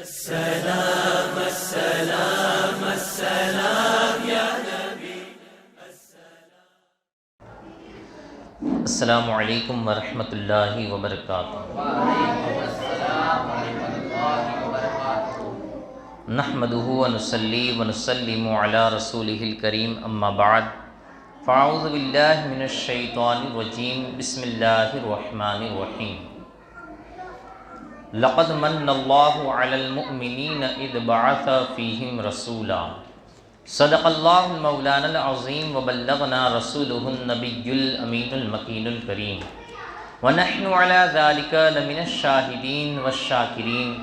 السلام السلام السلام یا نبی السلام علیکم ورحمۃ اللہ وبرکاتہ۔ نحمدہ ونصلی ونسلم علی رسولہ الکریم، اما بعد فاعوذ باللہ من الشیطان الرجیم، بسم اللہ الرحمن الرحیم۔ لقد من اللہ علی المؤمنین اذ بعث فیہم رسولا، صدق اللہ مولانا العظیم وبلغنا رسولہ النبی الامین المکین الکریم، ونحن علی ذلک لمن الشاہدین والشاکرین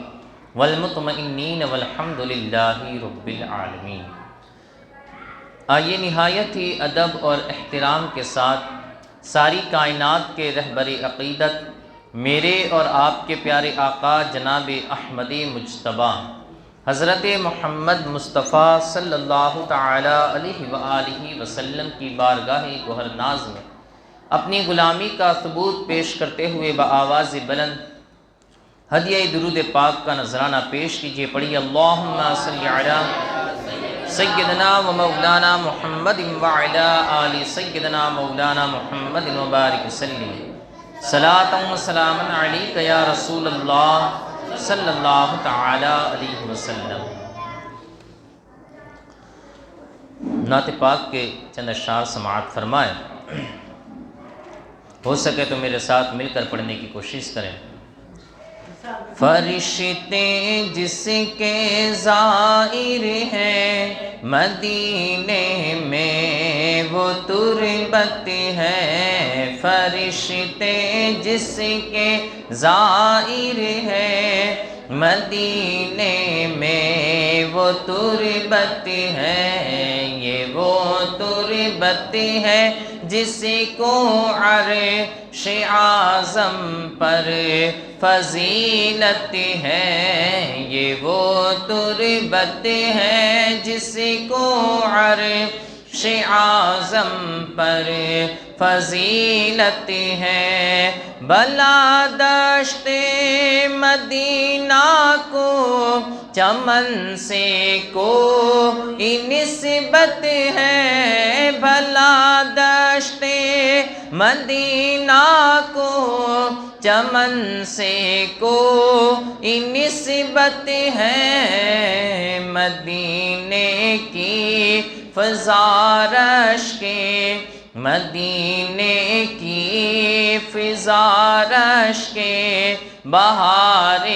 والمطمئنین والحمد للہ رب العالمین۔ آئیے نہایت ہی ادب اور احترام کے ساتھ ساری کائنات کے رہبر عقیدت میرے اور آپ کے پیارے آقا جناب احمد مجتبی حضرت محمد مصطفیٰ صلی اللہ تعالی علیہ وآلہ وسلم کی بارگاہ گوہر ناز میں اپنی غلامی کا ثبوت پیش کرتے ہوئے بآواز بلند ہدیہ درود پاک کا نذرانہ پیش کیجیے۔ پڑھیے اللہم صلی علی سیدنا و مولانا محمد وعلی آل سیدنا مولانا محمد وبارک وسلم، صلاۃ و سلاما علیک یا رسول اللہ صلی اللہ تعالی علیہ وسلم۔ نعت پاک کے چند اشعار سماعت فرمائیں، ہو سکے تو میرے ساتھ مل کر پڑھنے کی کوشش کریں۔ فرشتے جس کے زائر ہیں مدینے میں وہ تربت ہے، فرشتے جس کے زائر ہیں مدینے میں وہ تربت ہے، یہ وہ تربت ہے جس کو عرش اعظم پر فضیلت ہے، یہ وہ تربت ہے جس کو عرش اعظم پر فضیلت ہے۔ بلا دشت مدینہ کو چمن سے کوئی نسبت ہے، بھلا دشت مدینہ کو چمن سے کوئی نسبت ہے، مدینے کی فضا رش کے، مدینے کی فضا رش کے بہار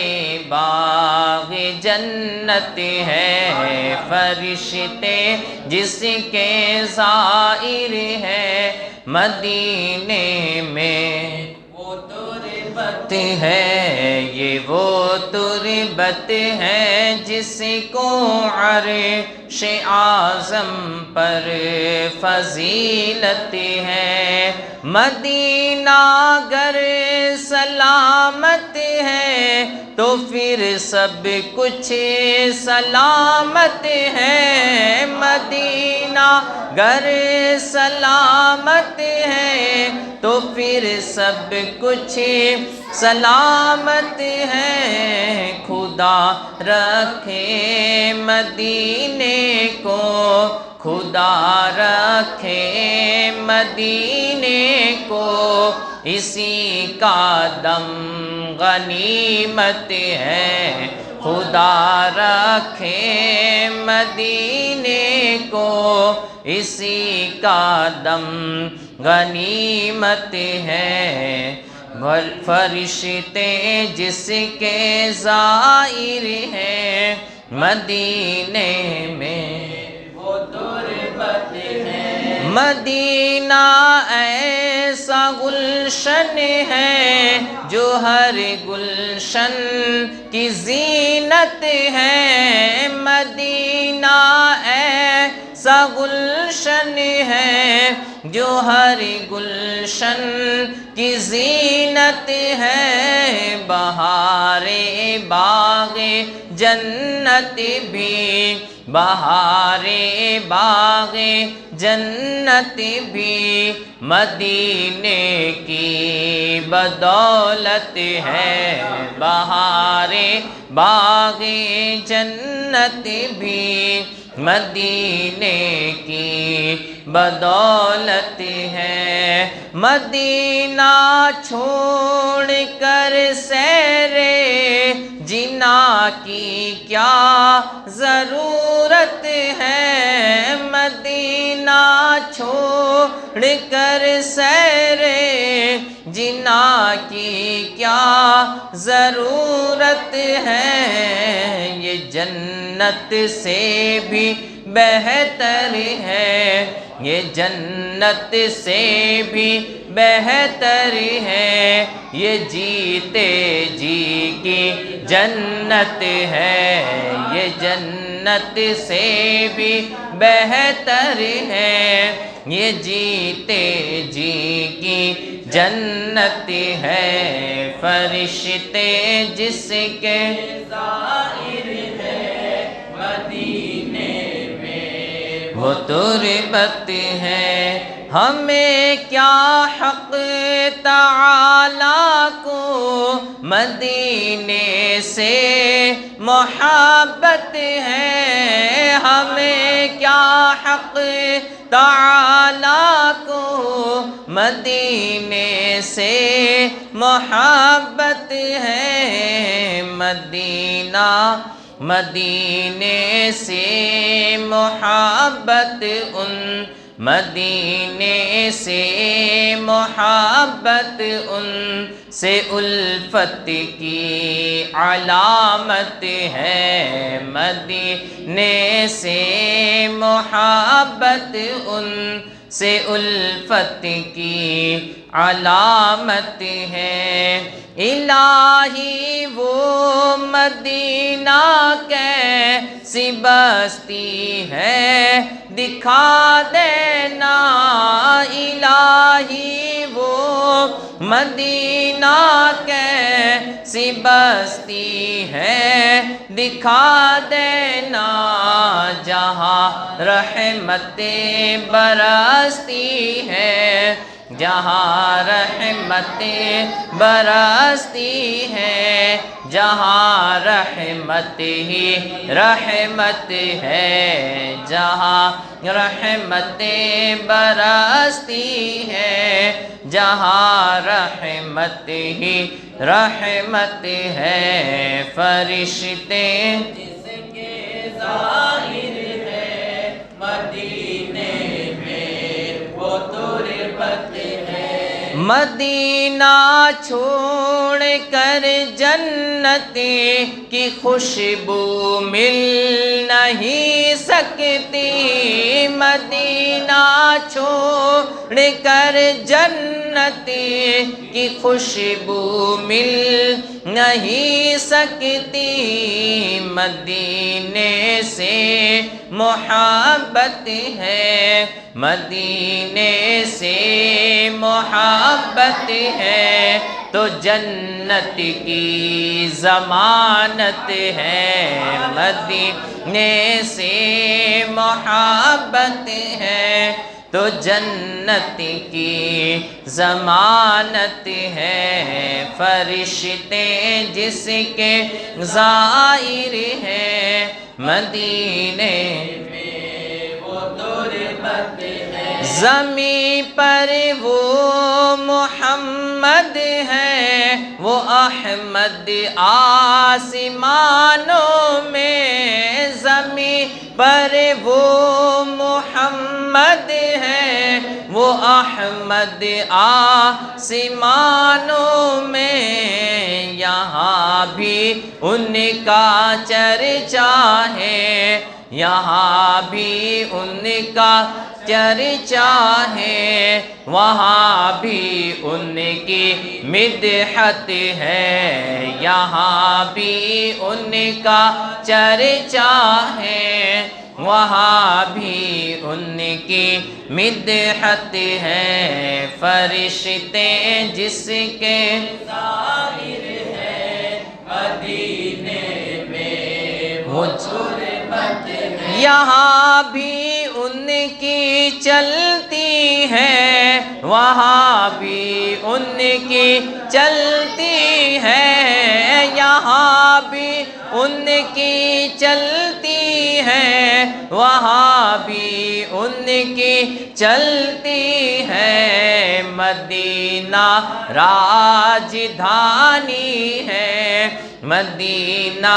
باغ جنت ہے، فرشتے جس کے زائر ہے مدینے میں وہ تربت ہے، یہ وہ تربت ہے جس کو عرش اعظم پر فضیلت ہے۔ مدینہ گر سلامت ہے تو پھر سب کچھ سلامت ہے، مدینہ گر سلامت ہے تو پھر سب کچھ سلامت ہے۔ خدا رکھے مدینے کو، خدا رکھے مدینے کو، اسی کا دم غنیمت ہے، خدا رکھے مدینے کو، اسی کا دم غنیمت ہے۔ فرشتے جس کے زائر ہیں مدینے میں وہ تربت ہے، مدینہ ایسا گلشن ہے جو ہر گلشن کی زینت ہے، مدینہ ایسا گلشن ہے جو ہر گلشن کی زینت ہے، بہار باغ جنت بھی، بہار باغ جنت بھی مدینے کی بدولت ہے، بہار باغ جنت بھی مدینے کی بدولت ہے۔ مدینہ چھوڑ کر سیر جنا کی کیا ضرورت ہے، مدینہ چھوڑ کر سیر جنا کی کیا ضرورت ہے، یہ جنت سے بھی بہتر ہے، یہ جنت سے بھی بہتر ہے، یہ جیتے جی کی جنت ہے، یہ جنت سے بھی بہتر ہے، یہ جیتے جی کی جنت ہے۔ فرشتے جس کے زائر ہے مدینے میں وہ تربت ہے، ہمیں کیا حق تعالیٰ کو مدینے سے محبت ہے، ہمیں کیا حق تعالیٰ کو مدینے سے محبت ہے، مدینے سے محبت ان، مدینے سے محبت ان سے الفت کی علامت ہے، مدینے سے محبت ان سے الفت کی علامت ہے۔ الہی وہ مدینہ کیسی بستی ہے دکھا دینا، الہی وہ مدینہ کیسی بستی ہے دکھا دینا، جہاں رحمت برستی ہے، جہاں رحمت برستی ہے، جہاں رحمت ہی رحمت ہے، جہاں رحمت برستی ہے، جہاں رحمت ہی رحمت ہے۔ فرشتے جس کے ظاہر ہے مدینے میں وہ تربت ہے، مدینہ چھوڑ کر جنت کی خوشبو مل نہیں سکتی، مدینہ چھوڑ کر جنت کی خوشبو مل نہیں سکتی، مدینے سے محبت ہے، مدینے سے محبت ہے، تو جنت کی ضمانت ہے، مدینے سے محبت ہے، تو جنت کی ضمانت ہے۔ فرشتے جس کے زائر ہیں مدینے میں وہ تربت ہے، زمین پر وہ محمد ہے، وہ احمد آسمانوں میں، زمین پر وہ محمد ہے، وہ احمد آسمانوں میں، یہاں بھی ان کا چرچا ہے، یہاں بھی ان کا چرچا ہے، وہاں بھی ان کی مدحت ہے، یہاں بھی ان کا چرچا ہے، وہاں بھی ان کی مدحت ہے، فرشتے جس کے ظاہر ہے مدینے میں وہ تربت ہے، یہاں بھی ان کی چلتی ہے، وہاں بھی ان کی چلتی ہے، یہاں بھی ان کی چلتی ہے، وہاں بھی ان کی چلتی ہے، مدینہ راجدھانی ہے، مدینہ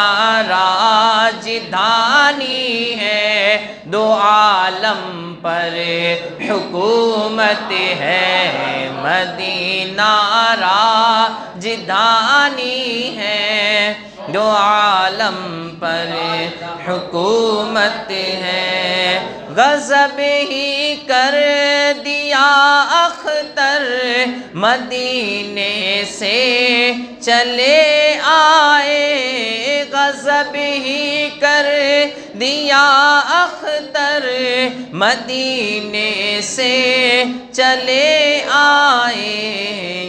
راجدھانی ہے، دو عالم پر حکومت ہے، مدینہ راجدھانی ہے، دو عالم پر حکومت ہے، غضب ہی کر دیا اختر مدینے سے چلے آئے، غضب ہی کر دیا اختر مدینے سے چلے آئے،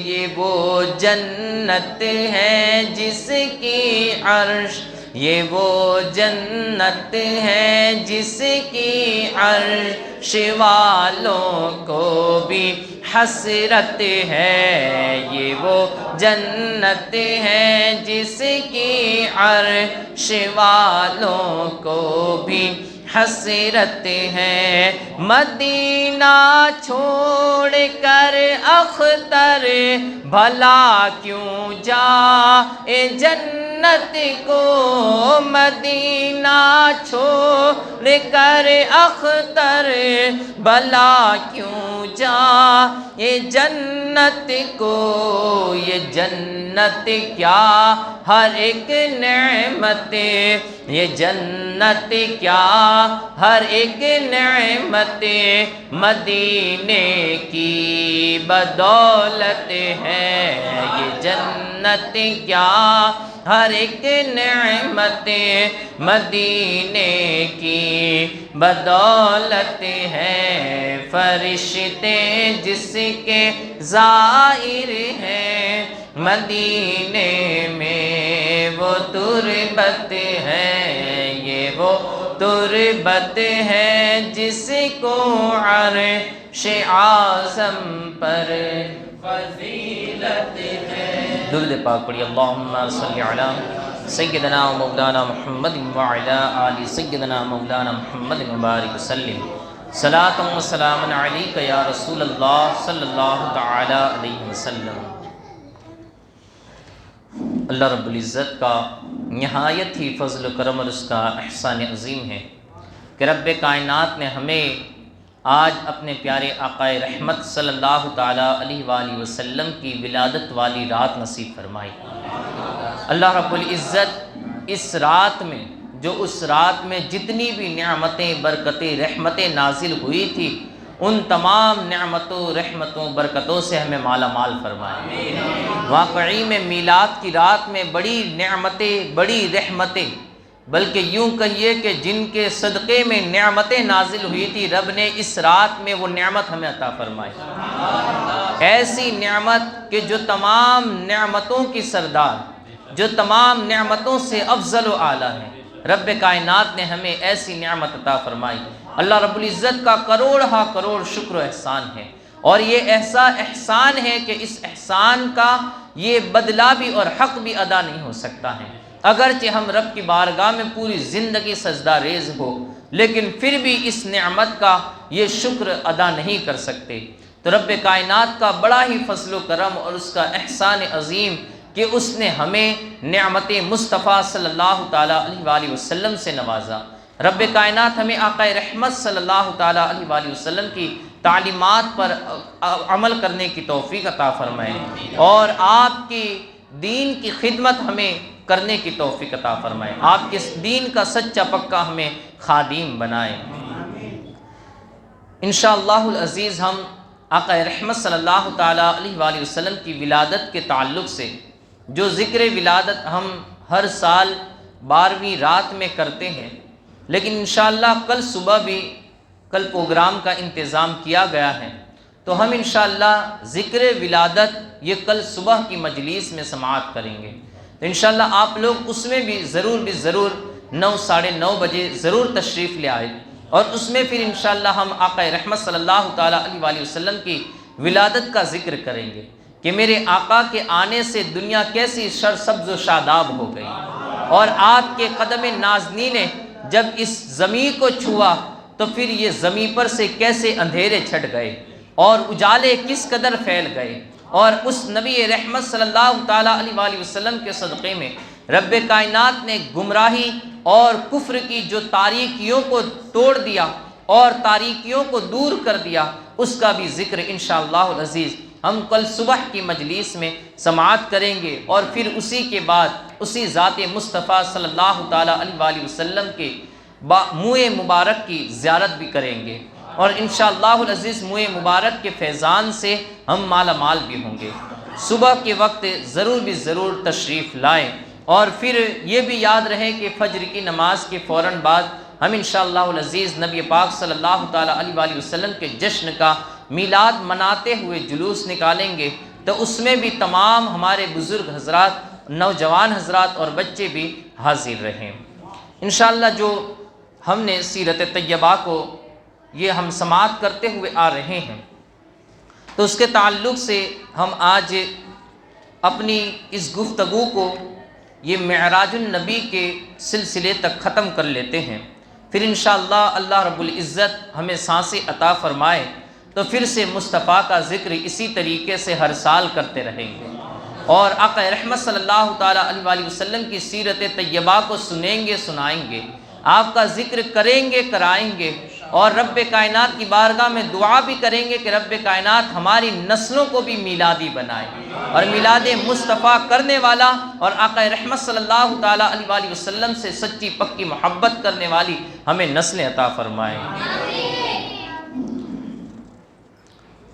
یہ وہ جنت ہے جس کی عرش، یہ وہ جنت ہے جس کی عرش والوں کو بھی حسرت ہے، یہ وہ جنت ہے جس کی عرش والوں کو بھی حسرت ہے، مدینہ چھوڑ کر اختر بھلا کیوں جائے جنت کو، مدینہ چھوڑ کر اختر بھلا کیوں جائے جنت کو، یہ جنت کیا ہر ایک نعمت، یہ جنت کیا ہر ایک نعمت مدینے کی بدولت ہے، یہ جنت کیا ہر ایک نعمت مدینے کی بدولت ہے، فرشتے جس کے زائر ہیں مدینے میں وہ تربت ہے، یہ وہ تربت ہے جس کو عرش اعظم پر فضیلت ہے۔ درود پاک پڑھی، اللہم صلی علی سیدنا و مولانا محمد وعلی آل سیدنا مولانا محمد مبارک وسلم، صلاۃ و سلام علیک یا رسول اللہ صلی اللہ تعالی علیہ وسلم۔ اللہ رب العزت کا نہایت ہی فضل و کرم اور اس کا احسان عظیم ہے کہ رب کائنات نے ہمیں آج اپنے پیارے آقا رحمت صلی اللہ تعالیٰ علیہ وآلہ وسلم کی ولادت والی رات نصیب فرمائی۔ اللہ رب العزت اس رات میں، جو اس رات میں جتنی بھی نعمتیں، برکتیں، رحمتیں نازل ہوئی تھی، ان تمام نعمتوں، رحمتوں، برکتوں سے ہمیں مالا مال فرمائے۔ واقعی میں میلاد کی رات میں بڑی نعمتیں، بڑی رحمتیں، بلکہ یوں کہیے کہ جن کے صدقے میں نعمتیں نازل ہوئی تھی، رب نے اس رات میں وہ نعمت ہمیں عطا فرمائی، ایسی نعمت کہ جو تمام نعمتوں کی سردار، جو تمام نعمتوں سے افضل و اعلیٰ ہے، رب کائنات نے ہمیں ایسی نعمت عطا فرمائی۔ اللہ رب العزت کا کروڑ ہا کروڑ شکر و احسان ہے، اور یہ ایسا احسان ہے کہ اس احسان کا یہ بدلہ بھی اور حق بھی ادا نہیں ہو سکتا ہے، اگرچہ ہم رب کی بارگاہ میں پوری زندگی سجدہ ریز ہو، لیکن پھر بھی اس نعمت کا یہ شکر ادا نہیں کر سکتے۔ تو رب کائنات کا بڑا ہی فضل و کرم اور اس کا احسان عظیم کہ اس نے ہمیں نعمت مصطفیٰ صلی اللہ تعالیٰ علیہ وآلہ وسلم سے نوازا۔ رب کائنات ہمیں آقا رحمت صلی اللہ تعالیٰ علیہ وآلہ وسلم کی تعلیمات پر عمل کرنے کی توفیق عطا فرمائے، اور آپ کی دین کی خدمت ہمیں کرنے کی توفیق عطا فرمائے، آپ کے دین کا سچا پکا ہمیں خادم بنائے۔ انشاءاللہ العزیز ہم آقا رحمت صلی اللہ تعالیٰ علیہ وآلہ وسلم کی ولادت کے تعلق سے جو ذکر ولادت ہم ہر سال 12ویں رات میں کرتے ہیں، لیکن انشاءاللہ کل صبح بھی کل پروگرام کا انتظام کیا گیا ہے، تو ہم انشاءاللہ ذکر ولادت یہ کل صبح کی مجلس میں سماعت کریں گے، تو انشاءاللہ آپ لوگ اس میں بھی ضرور 9 ساڑھے 9 بجے ضرور تشریف لے آئے، اور اس میں پھر انشاءاللہ ہم آقا رحمت صلی اللہ تعالیٰ علیہ وآلہ وسلم کی ولادت کا ذکر کریں گے کہ میرے آقا کے آنے سے دنیا کیسی سرسبز و شاداب ہو گئی، اور آپ کے قدم نازنین نے جب اس زمین کو چھوا تو پھر یہ زمین پر سے کیسے اندھیرے چھٹ گئے اور اجالے کس قدر پھیل گئے، اور اس نبی رحمت صلی اللہ تعالیٰ علیہ وآلہ وسلم کے صدقے میں رب کائنات نے گمراہی اور کفر کی جو تاریکیوں کو توڑ دیا اور تاریکیوں کو دور کر دیا، اس کا بھی ذکر انشاءاللہ العزیز ہم کل صبح کی مجلس میں سماعت کریں گے، اور پھر اسی کے بعد اسی ذات مصطفیٰ صلی اللہ تعالیٰ علیہ وآلہ وسلم کے منہ مبارک کی زیارت بھی کریں گے، اور انشاءاللہ العزیز منہ مبارک کے فیضان سے ہم مالا مال بھی ہوں گے۔ صبح کے وقت ضرور تشریف لائیں، اور پھر یہ بھی یاد رہے کہ فجر کی نماز کے فوراً بعد ہم انشاءاللہ العزیز نبی پاک صلی اللہ تعالیٰ علیہ وآلہ وسلم کے جشن کا میلاد مناتے ہوئے جلوس نکالیں گے، تو اس میں بھی تمام ہمارے بزرگ حضرات، نوجوان حضرات اور بچے بھی حاضر رہیں۔ انشاءاللہ جو ہم نے سیرت طیبہ کو یہ ہم سماعت کرتے ہوئے آ رہے ہیں، تو اس کے تعلق سے ہم آج اپنی اس گفتگو کو یہ معراج النبی کے سلسلے تک ختم کر لیتے ہیں، پھر انشاءاللہ اللہ رب العزت ہمیں سانسیں عطا فرمائے تو پھر سے مصطفیٰ کا ذکر اسی طریقے سے ہر سال کرتے رہیں گے، اور آقا رحمت صلی اللہ تعالیٰ علیہ وآلہ وسلم کی سیرت طیبہ کو سنیں گے، سنائیں گے، آپ کا ذکر کریں گے، کرائیں گے، اور رب کائنات کی بارگاہ میں دعا بھی کریں گے کہ رب کائنات ہماری نسلوں کو بھی میلادی بنائے، اور میلاد مصطفیٰ کرنے والا اور آقا رحمت صلی اللہ تعالیٰ علیہ وآلہ وسلم سے سچی پکی محبت کرنے والی ہمیں نسلیں عطا فرمائے۔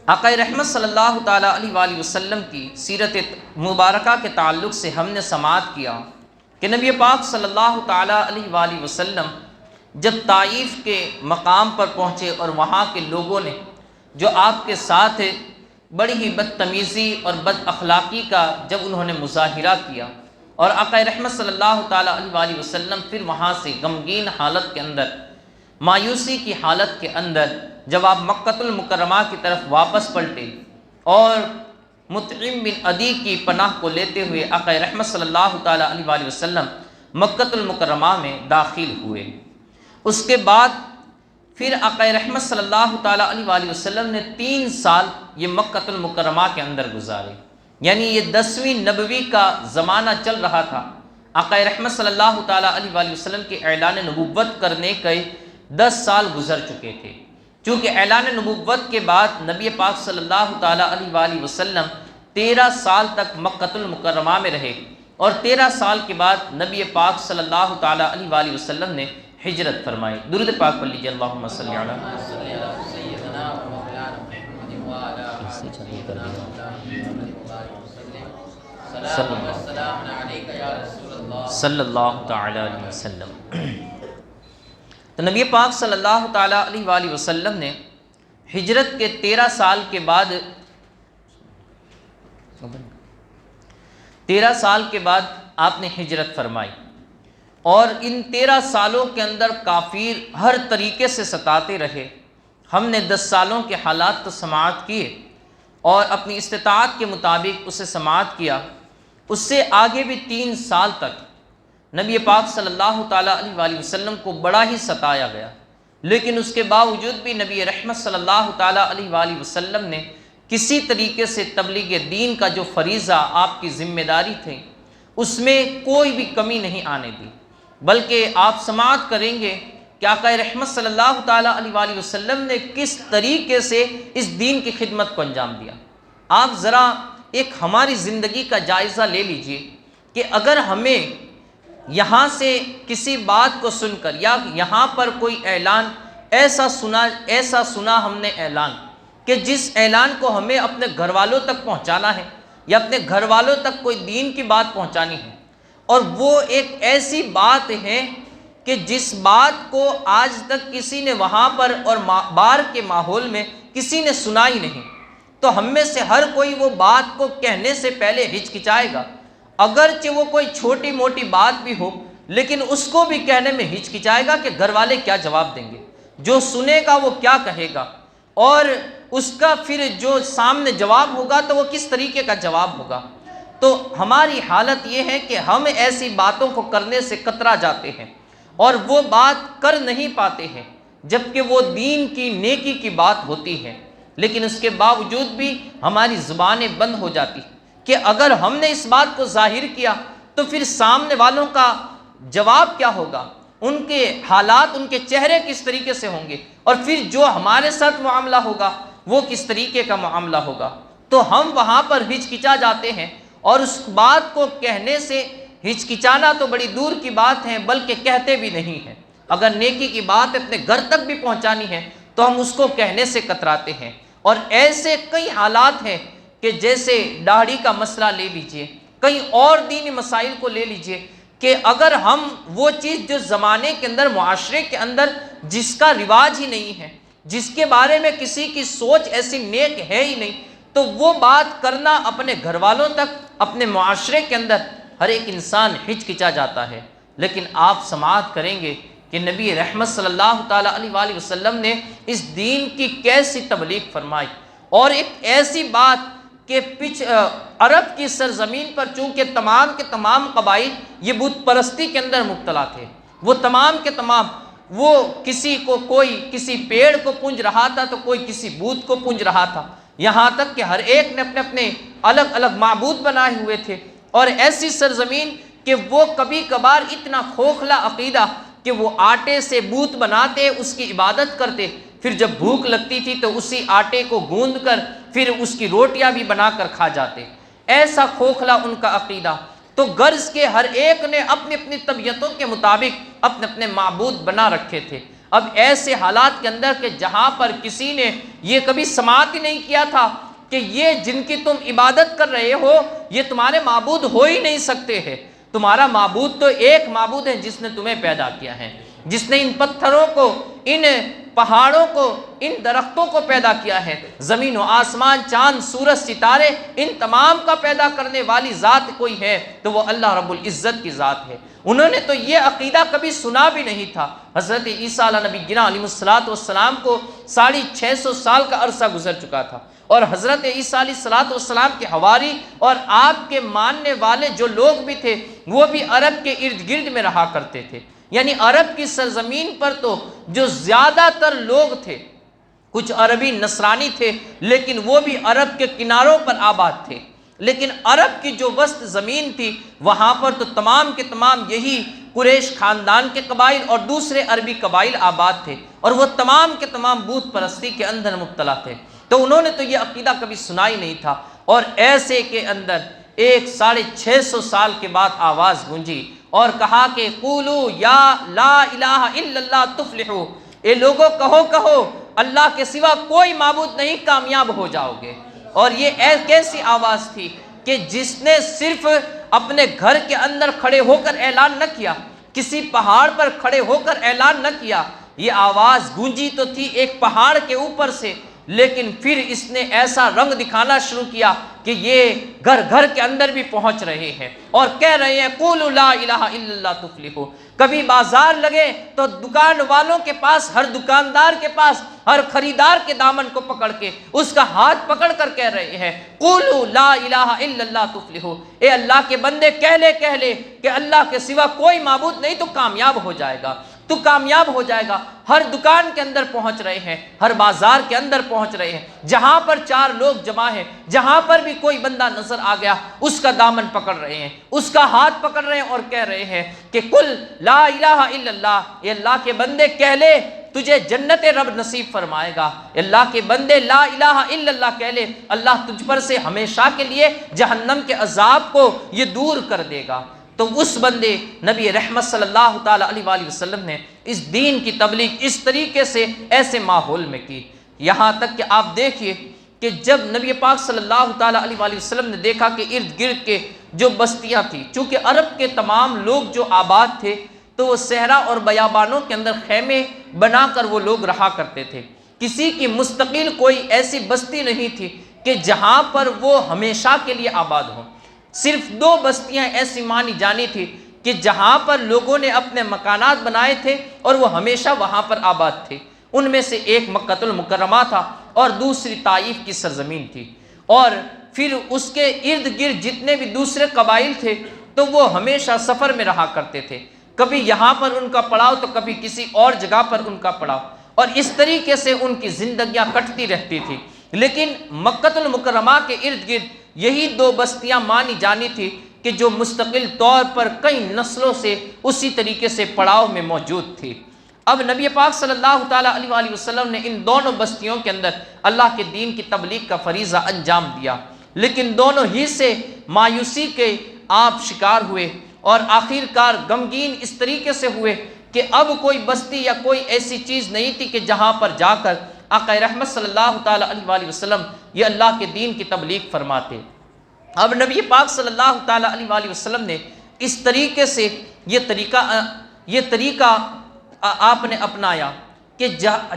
آقا رحمت صلی اللہ تعالیٰ علیہ وآلہ وسلم کی سیرت مبارکہ کے تعلق سے ہم نے سماعت کیا کہ نبی پاک صلی اللہ تعالیٰ علیہ وآلہ وسلم جب طائف کے مقام پر پہنچے اور وہاں کے لوگوں نے جو آپ کے ساتھ بڑی ہی بدتمیزی اور بد اخلاقی کا جب انہوں نے مظاہرہ کیا، اور آقا رحمت صلی اللہ تعالیٰ علیہ وآلہ وسلم پھر وہاں سے غمگین حالت کے اندر، مایوسی کی حالت کے اندر جب آپ مکۃ المکرمہ کی طرف واپس پلٹے اور مطعم بن عدی کی پناہ کو لیتے ہوئے آقا رحمت صلی اللہ تعالیٰ علیہ وآلہ وسلم مکۃ المکرمہ میں داخل ہوئے، اس کے بعد پھر آقا رحمت صلی اللہ تعالیٰ علیہ وآلہ وسلم نے 3 سال یہ مکۃ المکرمہ کے اندر گزارے، یعنی یہ 10ویں نبوی کا زمانہ چل رہا تھا۔ آقا رحمت صلی اللہ تعالیٰ علیہ وآلہ وسلم کے اعلان نبوت کرنے کے 10 سال گزر چکے تھے، چونکہ اعلان نبوت کے بعد نبی پاک صلی اللہ تعالیٰ علیہ وآلہ وسلم 13 سال تک مکۃ المکرمہ میں رہے، اور 13 سال کے بعد نبی پاک صلی اللہ تعالیٰ علیہ وآلہ وسلم نے ہجرت فرمائی۔ درود پاک پڑھ لیجیے، اللہم صلی علی صلی اللہ تعالیٰ علیہ وسلم۔ تو نبی پاک صلی اللہ تعالیٰ علیہ وآلہ وسلم نے ہجرت کے 13 سال کے بعد 13 سال کے بعد آپ نے ہجرت فرمائی، اور ان 13 سالوں کے اندر کافر ہر طریقے سے ستاتے رہے۔ ہم نے 10 سالوں کے حالات تو سماعت کیے اور اپنی استطاعت کے مطابق اسے سماعت کیا، اس سے آگے بھی 3 سال تک نبی پاک صلی اللہ تعالیٰ علیہ وآلہ وسلم کو بڑا ہی ستایا گیا، لیکن اس کے باوجود بھی نبی رحمت صلی اللہ تعالیٰ علیہ وآلہ وسلم نے کسی طریقے سے تبلیغ دین کا جو فریضہ آپ کی ذمہ داری تھی اس میں کوئی بھی کمی نہیں آنے دی، بلکہ آپ سماعت کریں گے کہ آقا رحمت صلی اللہ تعالیٰ علیہ وآلہ وسلم نے کس طریقے سے اس دین کی خدمت کو انجام دیا۔ آپ ذرا ایک ہماری زندگی کا جائزہ لے لیجئے کہ اگر ہمیں یہاں سے کسی بات کو سن کر یا یہاں پر کوئی اعلان ایسا سنا ہم نے اعلان کہ جس اعلان کو ہمیں اپنے گھر والوں تک پہنچانا ہے یا اپنے گھر والوں تک کوئی دین کی بات پہنچانی ہے، اور وہ ایک ایسی بات ہے کہ جس بات کو آج تک کسی نے وہاں پر اور بار کے ماحول میں کسی نے سنا ہی نہیں، تو ہم میں سے ہر کوئی وہ بات کو کہنے سے پہلے ہچکچائے گا، اگرچہ وہ کوئی چھوٹی موٹی بات بھی ہو، لیکن اس کو بھی کہنے میں ہچکچائے گا کہ گھر والے کیا جواب دیں گے، جو سنے گا وہ کیا کہے گا، اور اس کا پھر جو سامنے جواب ہوگا تو وہ کس طریقے کا جواب ہوگا۔ تو ہماری حالت یہ ہے کہ ہم ایسی باتوں کو کرنے سے کترا جاتے ہیں اور وہ بات کر نہیں پاتے ہیں، جبکہ وہ دین کی نیکی کی بات ہوتی ہے، لیکن اس کے باوجود بھی ہماری زبانیں بند ہو جاتی ہیں کہ اگر ہم نے اس بات کو ظاہر کیا تو پھر سامنے والوں کا جواب کیا ہوگا، ان کے حالات، ان کے چہرے کس طریقے سے ہوں گے، اور پھر جو ہمارے ساتھ معاملہ ہوگا وہ کس طریقے کا معاملہ ہوگا۔ تو ہم وہاں پر ہچکچا جاتے ہیں، اور اس بات کو کہنے سے ہچکچانا تو بڑی دور کی بات ہے، بلکہ کہتے بھی نہیں ہیں۔ اگر نیکی کی بات اپنے گھر تک بھی پہنچانی ہے تو ہم اس کو کہنے سے کتراتے ہیں، اور ایسے کئی حالات ہیں کہ جیسے داڑھی کا مسئلہ لے لیجئے، کئی اور دینی مسائل کو لے لیجئے، کہ اگر ہم وہ چیز جو زمانے کے اندر، معاشرے کے اندر جس کا رواج ہی نہیں ہے، جس کے بارے میں کسی کی سوچ ایسی نیک ہے ہی نہیں، تو وہ بات کرنا اپنے گھر والوں تک، اپنے معاشرے کے اندر ہر ایک انسان ہچکچا جاتا ہے۔ لیکن آپ سماعت کریں گے کہ نبی رحمت صلی اللہ تعالیٰ علیہ وآلہ وسلم نے اس دین کی کیسی تبلیغ فرمائی، اور ایک ایسی بات کہ عرب کی سرزمین پر چونکہ تمام کے تمام قبائل یہ بت پرستی کے اندر مبتلا تھے، وہ تمام کے تمام، وہ کسی کو کوئی کسی پیڑ کو پونج رہا تھا تو کوئی کسی بت کو پونج رہا تھا، یہاں تک کہ ہر ایک نے اپنے اپنے الگ الگ معبود بنائے ہوئے تھے، اور ایسی سرزمین کہ وہ کبھی کبھار اتنا کھوکھلا عقیدہ کہ وہ آٹے سے بت بناتے، اس کی عبادت کرتے، پھر جب بھوک لگتی تھی تو اسی آٹے کو گوندھ کر پھر اس کی روٹیاں بھی بنا کر کھا جاتے، ایسا کھوکھلا ان کا عقیدہ۔ تو غرض کے ہر ایک نے اپنی اپنی طبیعتوں کے مطابق اپنے اپنے معبود بنا رکھے تھے۔ اب ایسے حالات کے اندر کہ جہاں پر کسی نے یہ کبھی سماعت ہی نہیں کیا تھا کہ یہ جن کی تم عبادت کر رہے ہو یہ تمہارے معبود ہو ہی نہیں سکتے ہیں، تمہارا معبود تو ایک معبود ہے جس نے تمہیں پیدا کیا ہے، جس نے ان پتھروں کو، ان پہاڑوں کو، ان درختوں کو پیدا کیا ہے، زمین و آسمان، چاند، سورج، ستارے، ان تمام کا پیدا کرنے والی ذات کوئی ہے تو وہ اللہ رب العزت کی ذات ہے۔ انہوں نے تو یہ عقیدہ کبھی سنا بھی نہیں تھا۔ حضرت عیسیٰ علیہ نبی گنا علیہ السلام کو 650 سال کا عرصہ گزر چکا تھا، اور حضرت عیسیٰ علیہ السلام کے حواری اور آپ کے ماننے والے جو لوگ بھی تھے وہ بھی عرب کے ارد گرد میں رہا کرتے تھے، یعنی عرب کی سرزمین پر تو جو زیادہ تر لوگ تھے، کچھ عربی نصرانی تھے لیکن وہ بھی عرب کے کناروں پر آباد تھے، لیکن عرب کی جو وسط زمین تھی وہاں پر تو تمام کے تمام یہی قریش خاندان کے قبائل اور دوسرے عربی قبائل آباد تھے، اور وہ تمام کے تمام بت پرستی کے اندر مبتلا تھے۔ تو انہوں نے تو یہ عقیدہ کبھی سنا ہی نہیں تھا، اور ایسے کے اندر 650 سال کے بعد آواز گونجی اور کہا کہ قولو یا لا الہ الا اللہ تفلحو، اے لوگوں کہو اللہ کے سوا کوئی معبود نہیں، کامیاب ہو جاؤ گے۔ اور یہ کیسی آواز تھی کہ جس نے صرف اپنے گھر کے اندر کھڑے ہو کر اعلان نہ کیا، کسی پہاڑ پر کھڑے ہو کر اعلان نہ کیا، یہ آواز گونجی تو تھی ایک پہاڑ کے اوپر سے، لیکن پھر اس نے ایسا رنگ دکھانا شروع کیا کہ یہ گھر گھر کے اندر بھی پہنچ رہے ہیں اور کہہ رہے ہیں قولوا لا الہ الا اللہ تفلحوا۔ کبھی بازار لگے تو دکان والوں کے پاس، ہر دکاندار کے پاس، ہر خریدار کے دامن کو پکڑ کے اس کا ہاتھ پکڑ کر کہہ رہے ہیں قولوا لا الہ الا اللہ تفلحوا، اے اللہ کے بندے کہہ لے کہ اللہ کے سوا کوئی معبود نہیں تو کامیاب ہو جائے گا، تو کامیاب ہو جائے گا۔ ہر دکان کے اندر پہنچ رہے ہیں، ہر بازار کے اندر پہنچ رہے ہیں، جہاں پر 4 لوگ جمع ہیں، جہاں پر بھی کوئی بندہ نظر آ گیا اس کا دامن پکڑ رہے ہیں، اس کا ہاتھ پکڑ رہے ہیں اور کہہ رہے ہیں کہ قل لا الہ الا اللہ، اے اللہ کے بندے کہہ لے تجھے جنت رب نصیب فرمائے گا، اللہ کے بندے لا الہ الا اللہ کہہ لے اللہ تجھ پر سے ہمیشہ کے لیے جہنم کے عذاب کو یہ دور کر دے گا۔ تو اس بندے نبی رحمت صلی اللہ تعالیٰ علیہ وآلہ وسلم نے اس دین کی تبلیغ اس طریقے سے ایسے ماحول میں کی، یہاں تک کہ آپ دیکھیے کہ جب نبی پاک صلی اللہ تعالیٰ علیہ وآلہ وسلم نے دیکھا کہ ارد گرد کے جو بستیاں تھیں، چونکہ عرب کے تمام لوگ جو آباد تھے تو وہ صحرا اور بیابانوں کے اندر خیمے بنا کر وہ لوگ رہا کرتے تھے، کسی کی مستقل کوئی ایسی بستی نہیں تھی کہ جہاں پر وہ ہمیشہ کے لیے آباد ہوں۔ صرف 2 بستیاں ایسی مانی جانی تھی کہ جہاں پر لوگوں نے اپنے مکانات بنائے تھے اور وہ ہمیشہ وہاں پر آباد تھے، ان میں سے ایک مکہ المکرمہ تھا اور دوسری طائف کی سرزمین تھی، اور پھر اس کے ارد گرد جتنے بھی دوسرے قبائل تھے تو وہ ہمیشہ سفر میں رہا کرتے تھے، کبھی یہاں پر ان کا پڑاؤ تو کبھی کسی اور جگہ پر ان کا پڑاؤ، اور اس طریقے سے ان کی زندگیاں کٹتی رہتی تھی۔ لیکن مکہ المکرمہ کے ارد گرد یہی 2 بستیاں مانی جانی تھی کہ جو مستقل طور پر کئی نسلوں سے اسی طریقے سے پڑاؤ میں موجود تھی۔ اب نبی پاک صلی اللہ تعالیٰ علیہ وآلہ وسلم نے ان دونوں بستیوں کے اندر اللہ کے دین کی تبلیغ کا فریضہ انجام دیا، لیکن دونوں ہی سے مایوسی کے آپ شکار ہوئے اور آخر کار غمگین اس طریقے سے ہوئے کہ اب کوئی بستی یا کوئی ایسی چیز نہیں تھی کہ جہاں پر جا کر آقا رحمت صلی اللہ تعالیٰ علیہ وآلہ وسلم یہ اللہ کے دین کی تبلیغ فرماتے۔ اب نبی پاک صلی اللہ تعالیٰ علیہ وآلہ وسلم نے اس طریقے سے یہ طریقہ آپ نے اپنایا کہ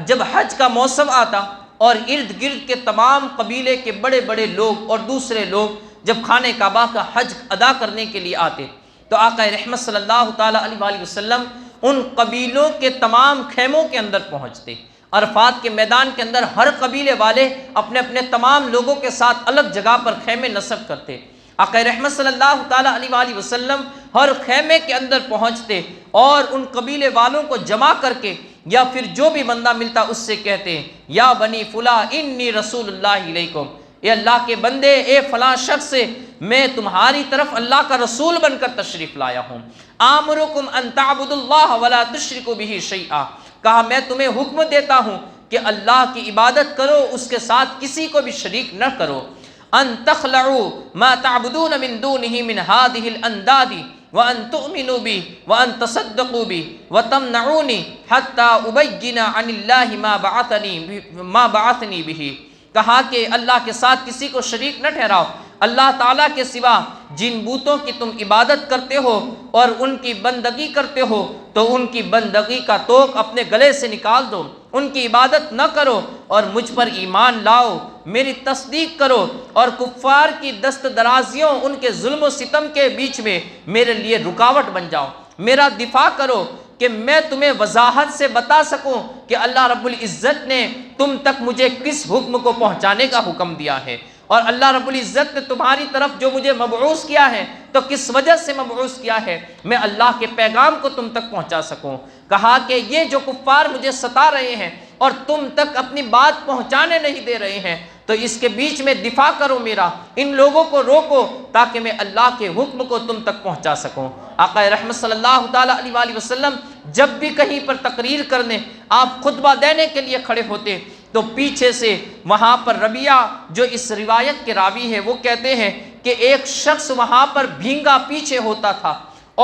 جب حج کا موسم آتا اور ارد گرد کے تمام قبیلے کے بڑے بڑے لوگ اور دوسرے لوگ جب خانہ کعبہ کا حج ادا کرنے کے لیے آتے تو آقا رحمت صلی اللہ تعالیٰ علیہ وآلہ وسلم ان قبیلوں کے تمام خیموں کے اندر پہنچتے، عرفات کے میدان کے اندر ہر قبیلے والے اپنے اپنے تمام لوگوں کے ساتھ الگ جگہ پر خیمے نصب کرتے، آقا رحمت صلی اللہ تعالیٰ علیہ وآلہ وسلم ہر خیمے کے اندر پہنچتے اور ان قبیلے والوں کو جمع کر کے یا پھر جو بھی بندہ ملتا اس سے کہتے ہیں یا بنی فلاں انی رسول اللہ علیکم، اے اللہ کے بندے، اے فلاں شخص سے میں تمہاری طرف اللہ کا رسول بن کر تشریف لایا ہوں، آمرکم ان تعبدوا اللہ ولا تشرکوا بہ شیئا، کہا میں تمہیں حکم دیتا ہوں کہ اللہ کی عبادت کرو، اس کے ساتھ کسی کو بھی شریک نہ کرو، ان تخلعوا ما تعبدون من دونه من هذه الانداد وان تؤمنوا بي وان تصدقوا بي وتمنعوني حتى ابين عن الله ما بعثني به، کہا کہ اللہ کے ساتھ کسی کو شریک نہ ٹھہراؤ، اللہ تعالیٰ کے سوا جن بتوں کی تم عبادت کرتے ہو اور ان کی بندگی کرتے ہو تو ان کی بندگی کا توق اپنے گلے سے نکال دو، ان کی عبادت نہ کرو اور مجھ پر ایمان لاؤ، میری تصدیق کرو اور کفار کی دست درازیوں، ان کے ظلم و ستم کے بیچ میں میرے لیے رکاوٹ بن جاؤ، میرا دفاع کرو کہ میں تمہیں وضاحت سے بتا سکوں کہ اللہ رب العزت نے تم تک مجھے کس حکم کو پہنچانے کا حکم دیا ہے، اور اللہ رب العزت نے تمہاری طرف جو مجھے مبعوث کیا ہے تو کس وجہ سے مبعوث کیا ہے، میں اللہ کے پیغام کو تم تک پہنچا سکوں۔ کہا کہ یہ جو کفار مجھے ستا رہے ہیں اور تم تک اپنی بات پہنچانے نہیں دے رہے ہیں تو اس کے بیچ میں دفاع کرو میرا، ان لوگوں کو روکو تاکہ میں اللہ کے حکم کو تم تک پہنچا سکوں۔ آقا رحمت صلی اللہ تعالیٰ علیہ وآلہ وسلم جب بھی کہیں پر تقریر کرنے، آپ خطبہ دینے کے لیے کھڑے ہوتے تو پیچھے سے وہاں پر ربیعہ جو اس روایت کے راوی ہے وہ کہتے ہیں کہ ایک شخص وہاں پر بھینگا پیچھے ہوتا تھا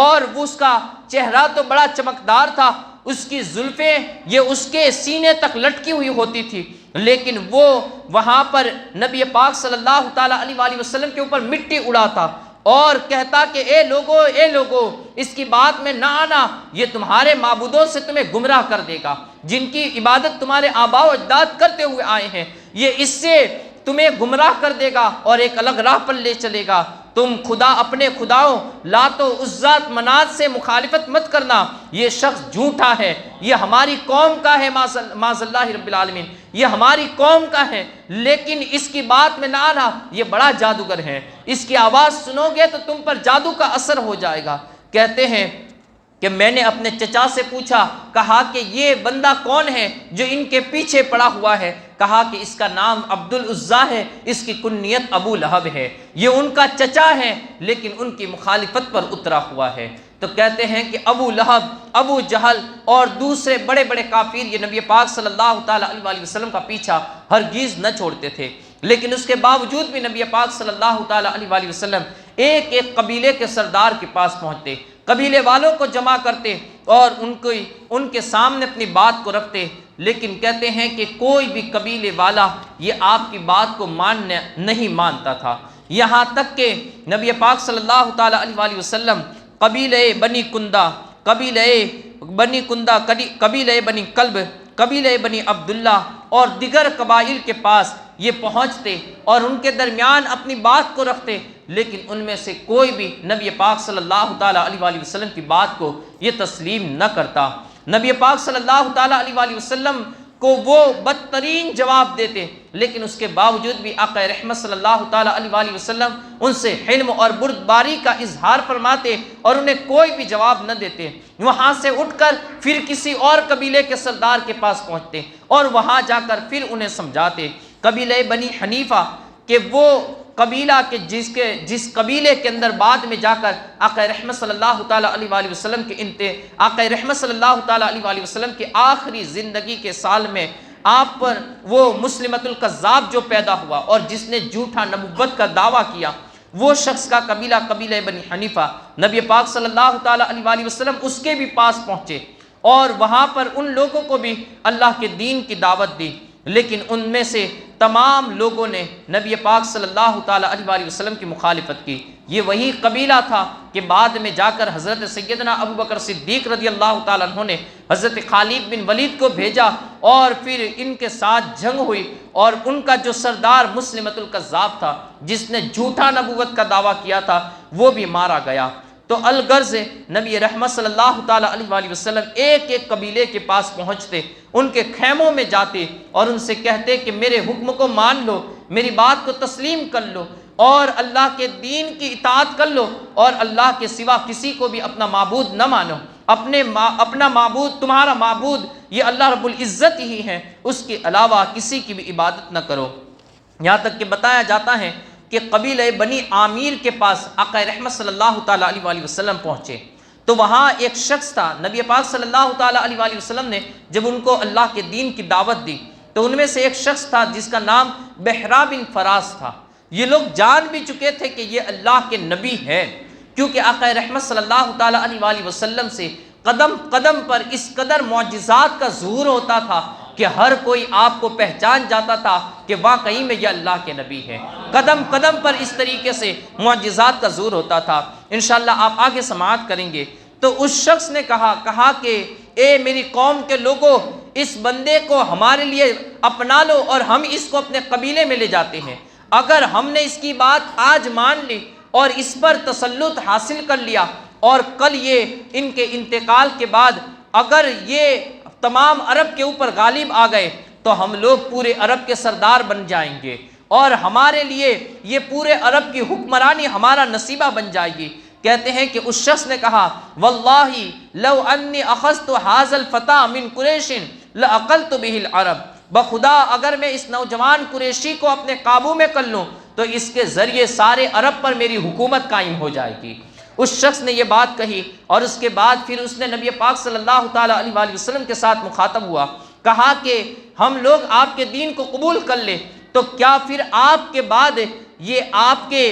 اور وہ اس کا چہرہ تو بڑا چمکدار تھا، اس کی زلفیں یہ اس کے سینے تک لٹکی ہوئی ہوتی تھی، لیکن وہ وہاں پر نبی پاک صلی اللہ تعالیٰ علیہ وآلہ وسلم کے اوپر مٹی اڑاتا اور کہتا کہ اے لوگو اس کی بات میں نہ آنا، یہ تمہارے معبودوں سے تمہیں گمراہ کر دے گا، جن کی عبادت تمہارے آباء و اجداد کرتے ہوئے آئے ہیں، یہ اس سے تمہیں گمراہ کر دے گا اور ایک الگ راہ پر لے چلے گا، تم خدا اپنے خداؤں لات و عزا منات سے مخالفت مت کرنا، یہ شخص جھوٹا ہے، یہ ہماری قوم کا ہے، معاذ اللہ رب العالمین، یہ ہماری قوم کا ہے، لیکن اس کی بات میں نہ آنا، یہ بڑا جادوگر ہے، اس کی آواز سنو گے تو تم پر جادو کا اثر ہو جائے گا۔ کہتے ہیں کہ میں نے اپنے چچا سے پوچھا، کہا کہ یہ بندہ کون ہے جو ان کے پیچھے پڑا ہوا ہے؟ کہا کہ اس کا نام عبد العزیٰ ہے، اس کی کنیت ابو لہب ہے، یہ ان کا چچا ہے لیکن ان کی مخالفت پر اترا ہوا ہے۔ تو کہتے ہیں کہ ابو لہب، ابو جہل اور دوسرے بڑے بڑے کافر یہ نبی پاک صلی اللہ تعالیٰ علیہ وآلہ وسلم کا پیچھا ہرگز نہ چھوڑتے تھے، لیکن اس کے باوجود بھی نبی پاک صلی اللہ تعالیٰ علیہ وآلہ وسلم ایک ایک قبیلے کے سردار کے پاس پہنچتے، قبیلے والوں کو جمع کرتے اور ان کے سامنے اپنی بات کو رکھتے، لیکن کہتے ہیں کہ کوئی بھی قبیلے والا یہ آپ کی بات کو نہیں مانتا تھا، یہاں تک کہ نبی پاک صلی اللہ تعالیٰ علیہ وآلہ وسلم قبیلہ بنی کندہ، قبیلہ بنی کلب، قبیلہ بنی عبداللہ اور دیگر قبائل کے پاس یہ پہنچتے اور ان کے درمیان اپنی بات کو رکھتے، لیکن ان میں سے کوئی بھی نبی پاک صلی اللہ تعالیٰ علیہ وآلہ وسلم کی بات کو یہ تسلیم نہ کرتا۔ نبی پاک صلی اللہ تعالیٰ علیہ وآلہ وسلم کو وہ بدترین جواب دیتے، لیکن اس کے باوجود بھی آقا رحمت صلی اللہ تعالیٰ علیہ وآلہ وسلم ان سے حلم اور بردباری کا اظہار فرماتے اور انہیں کوئی بھی جواب نہ دیتے۔ وہاں سے اٹھ کر پھر کسی اور قبیلے کے سردار کے پاس پہنچتے اور وہاں جا کر پھر انہیں سمجھاتے۔ قبیلہ بنی حنیفہ کہ وہ قبیلہ کے جس قبیلے کے اندر بعد میں جا کر آقا رحمت صلی اللہ تعالیٰ علیہ وآلہ وسلم آقا رحمت صلی اللہ تعالیٰ علیہ وآلہ وسلم کے آخری زندگی کے سال میں آپ پر وہ مسلمۃ الکذاب جو پیدا ہوا اور جس نے جھوٹا نبوت کا دعویٰ کیا، وہ شخص کا قبیلہ بنی حنیفہ، نبی پاک صلی اللہ تعالیٰ علیہ وآلہ وسلم اس کے بھی پاس پہنچے اور وہاں پر ان لوگوں کو بھی اللہ کے دین کی دعوت دی، لیکن ان میں سے تمام لوگوں نے نبی پاک صلی اللہ تعالیٰ علیہ وآلہ وسلم کی مخالفت کی۔ یہ وہی قبیلہ تھا کہ بعد میں جا کر حضرت سیدنا ابو بکر صدیق رضی اللہ تعالیٰ عنہ نے حضرت خالد بن ولید کو بھیجا اور پھر ان کے ساتھ جنگ ہوئی اور ان کا جو سردار مسلمۃ الکذاب تھا جس نے جھوٹا نبوت کا دعویٰ کیا تھا وہ بھی مارا گیا۔ تو الغرض نبی رحمت صلی اللہ تعالیٰ علیہ وآلہ وسلم ایک ایک قبیلے کے پاس پہنچتے، ان کے خیموں میں جاتے اور ان سے کہتے کہ میرے حکم کو مان لو، میری بات کو تسلیم کر لو اور اللہ کے دین کی اطاعت کر لو اور اللہ کے سوا کسی کو بھی اپنا معبود نہ مانو، اپنا معبود، تمہارا معبود یہ اللہ رب العزت ہی ہے، اس کے علاوہ کسی کی بھی عبادت نہ کرو۔ یہاں تک کہ بتایا جاتا ہے کہ قبیلہ بنی عامر کے پاس آقا رحمت صلی اللہ تعالیٰ علیہ وآلہ وسلم پہنچے تو وہاں ایک شخص تھا، نبی پاک صلی اللہ تعالیٰ علیہ وآلہ وسلم نے جب ان کو اللہ کے دین کی دعوت دی تو ان میں سے ایک شخص تھا جس کا نام بحرا بن فراس تھا۔ یہ لوگ جان بھی چکے تھے کہ یہ اللہ کے نبی ہے، کیونکہ آقا رحمت صلی اللہ تعالیٰ علیہ وآلہ وسلم سے قدم قدم پر اس قدر معجزات کا ظہور ہوتا تھا کہ ہر کوئی آپ کو پہچان جاتا تھا کہ واقعی میں یہ اللہ کے نبی ہے۔ قدم قدم پر اس طریقے سے معجزات کا ظہور ہوتا تھا۔ انشاءاللہ آپ آگے سماعت کریں گے۔ تو اس شخص نے کہا کہ اے میری قوم کے لوگوں، اس بندے کو ہمارے لیے اپنا لو اور ہم اس کو اپنے قبیلے میں لے جاتے ہیں۔ اگر ہم نے اس کی بات آج مان لی اور اس پر تسلط حاصل کر لیا اور کل یہ ان کے انتقال کے بعد اگر یہ تمام عرب کے اوپر غالب آ گئے تو ہم لوگ پورے عرب کے سردار بن جائیں گے اور ہمارے لیے یہ پورے عرب کی حکمرانی ہمارا نصیبہ بن جائے گی۔ کہتے ہیں کہ اس شخص نے کہا واللہ لو انی اخذت هذا الفتى من قریش لاقلت به العرب، بخدا اگر میں اس نوجوان قریشی کو اپنے قابو میں کر لوں تو اس کے ذریعے سارے عرب پر میری حکومت قائم ہو جائے گی۔ اس شخص نے یہ بات کہی اور اس کے بعد پھر اس نے نبی پاک صلی اللہ تعالیٰ علیہ وآلہ وسلم کے ساتھ مخاطب ہوا، کہا کہ ہم لوگ آپ کے دین کو قبول کر لیں تو کیا پھر آپ کے بعد یہ آپ کے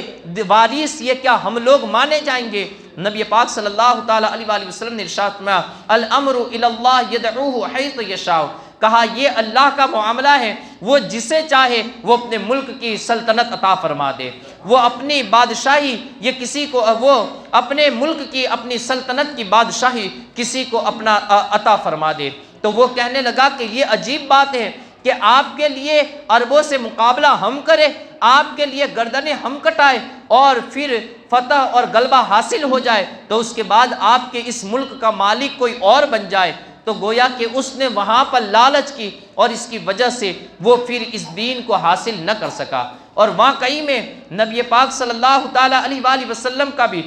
وارث یہ کیا ہم لوگ مانے جائیں گے؟ نبی پاک صلی اللہ تعالیٰ علیہ وآلہ وسلم نے ارشاد فرمایا الامر الی اللہ یدعوہ حیث یشاء، کہا یہ اللہ کا معاملہ ہے، وہ جسے چاہے وہ اپنے ملک کی سلطنت عطا فرما دے، وہ اپنی بادشاہی یہ کسی کو، وہ اپنے ملک کی اپنی سلطنت کی بادشاہی کسی کو اپنا عطا فرما دے۔ تو وہ کہنے لگا کہ یہ عجیب بات ہے کہ آپ کے لیے عربوں سے مقابلہ ہم کریں، آپ کے لیے گردنیں ہم کٹائے اور پھر فتح اور غلبہ حاصل ہو جائے تو اس کے بعد آپ کے اس ملک کا مالک کوئی اور بن جائے۔ تو گویا کہ اس نے وہاں پر لالچ کی اور اس کی وجہ سے وہ پھر اس دین کو حاصل نہ کر سکا۔ اور واقعی میں نبی پاک صلی اللہ تعالیٰ علیہ وآلہ وسلم کا بھی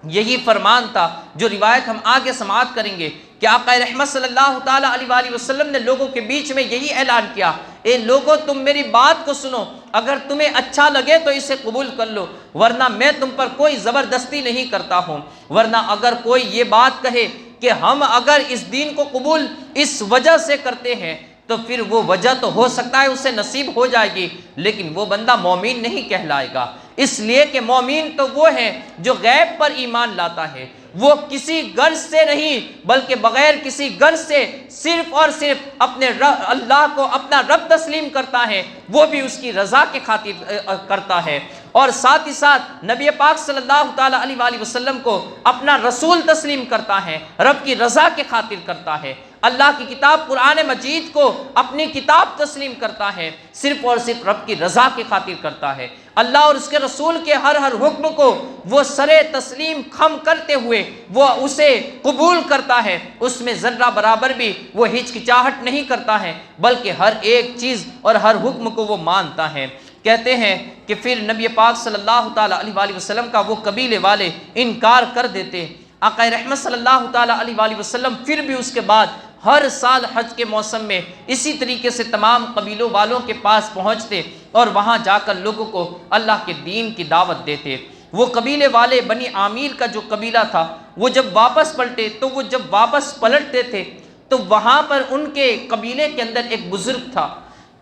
یہی فرمان تھا جو روایت ہم آگے سماعت کریں گے کہ آقا رحمت صلی اللہ تعالیٰ علیہ وآلہ وسلم نے لوگوں کے بیچ میں یہی اعلان کیا، اے لوگوں تم میری بات کو سنو، اگر تمہیں اچھا لگے تو اسے قبول کر لو ورنہ میں تم پر کوئی زبردستی نہیں کرتا ہوں، ورنہ اگر کوئی یہ بات کہے کہ ہم اگر اس دین کو قبول اس وجہ سے کرتے ہیں تو پھر وہ وجہ تو ہو سکتا ہے اسے نصیب ہو جائے گی لیکن وہ بندہ مومن نہیں کہلائے گا، اس لیے کہ مومن تو وہ ہے جو غیب پر ایمان لاتا ہے، وہ کسی غرض سے نہیں بلکہ بغیر کسی غرض سے صرف اور صرف اپنے اللہ کو اپنا رب تسلیم کرتا ہے، وہ بھی اس کی رضا کے خاطر کرتا ہے، اور ساتھ ہی ساتھ نبی پاک صلی اللہ تعالیٰ علیہ وآلہ وسلم کو اپنا رسول تسلیم کرتا ہے، رب کی رضا کے خاطر کرتا ہے، اللہ کی کتاب قرآن مجید کو اپنی کتاب تسلیم کرتا ہے، صرف اور صرف رب کی رضا کی خاطر کرتا ہے، اللہ اور اس کے رسول کے ہر حکم کو وہ سرے تسلیم خم کرتے ہوئے وہ اسے قبول کرتا ہے، اس میں ذرہ برابر بھی وہ ہچکچاہٹ نہیں کرتا ہے، بلکہ ہر ایک چیز اور ہر حکم کو وہ مانتا ہے۔ کہتے ہیں کہ پھر نبی پاک صلی اللہ تعالیٰ علیہ وآلہ وسلم کا وہ قبیلے والے انکار کر دیتے، آقا رحمت صلی اللہ تعالیٰ علیہ وآلہ وسلم پھر بھی اس کے بعد ہر سال حج کے موسم میں اسی طریقے سے تمام قبیلوں والوں کے پاس پہنچتے اور وہاں جا کر لوگوں کو اللہ کے دین کی دعوت دیتے۔ وہ قبیلے والے بنی عامر کا جو قبیلہ تھا، وہ جب واپس پلٹے تو وہ جب واپس پلٹتے تھے تو وہاں پر ان کے قبیلے کے اندر ایک بزرگ تھا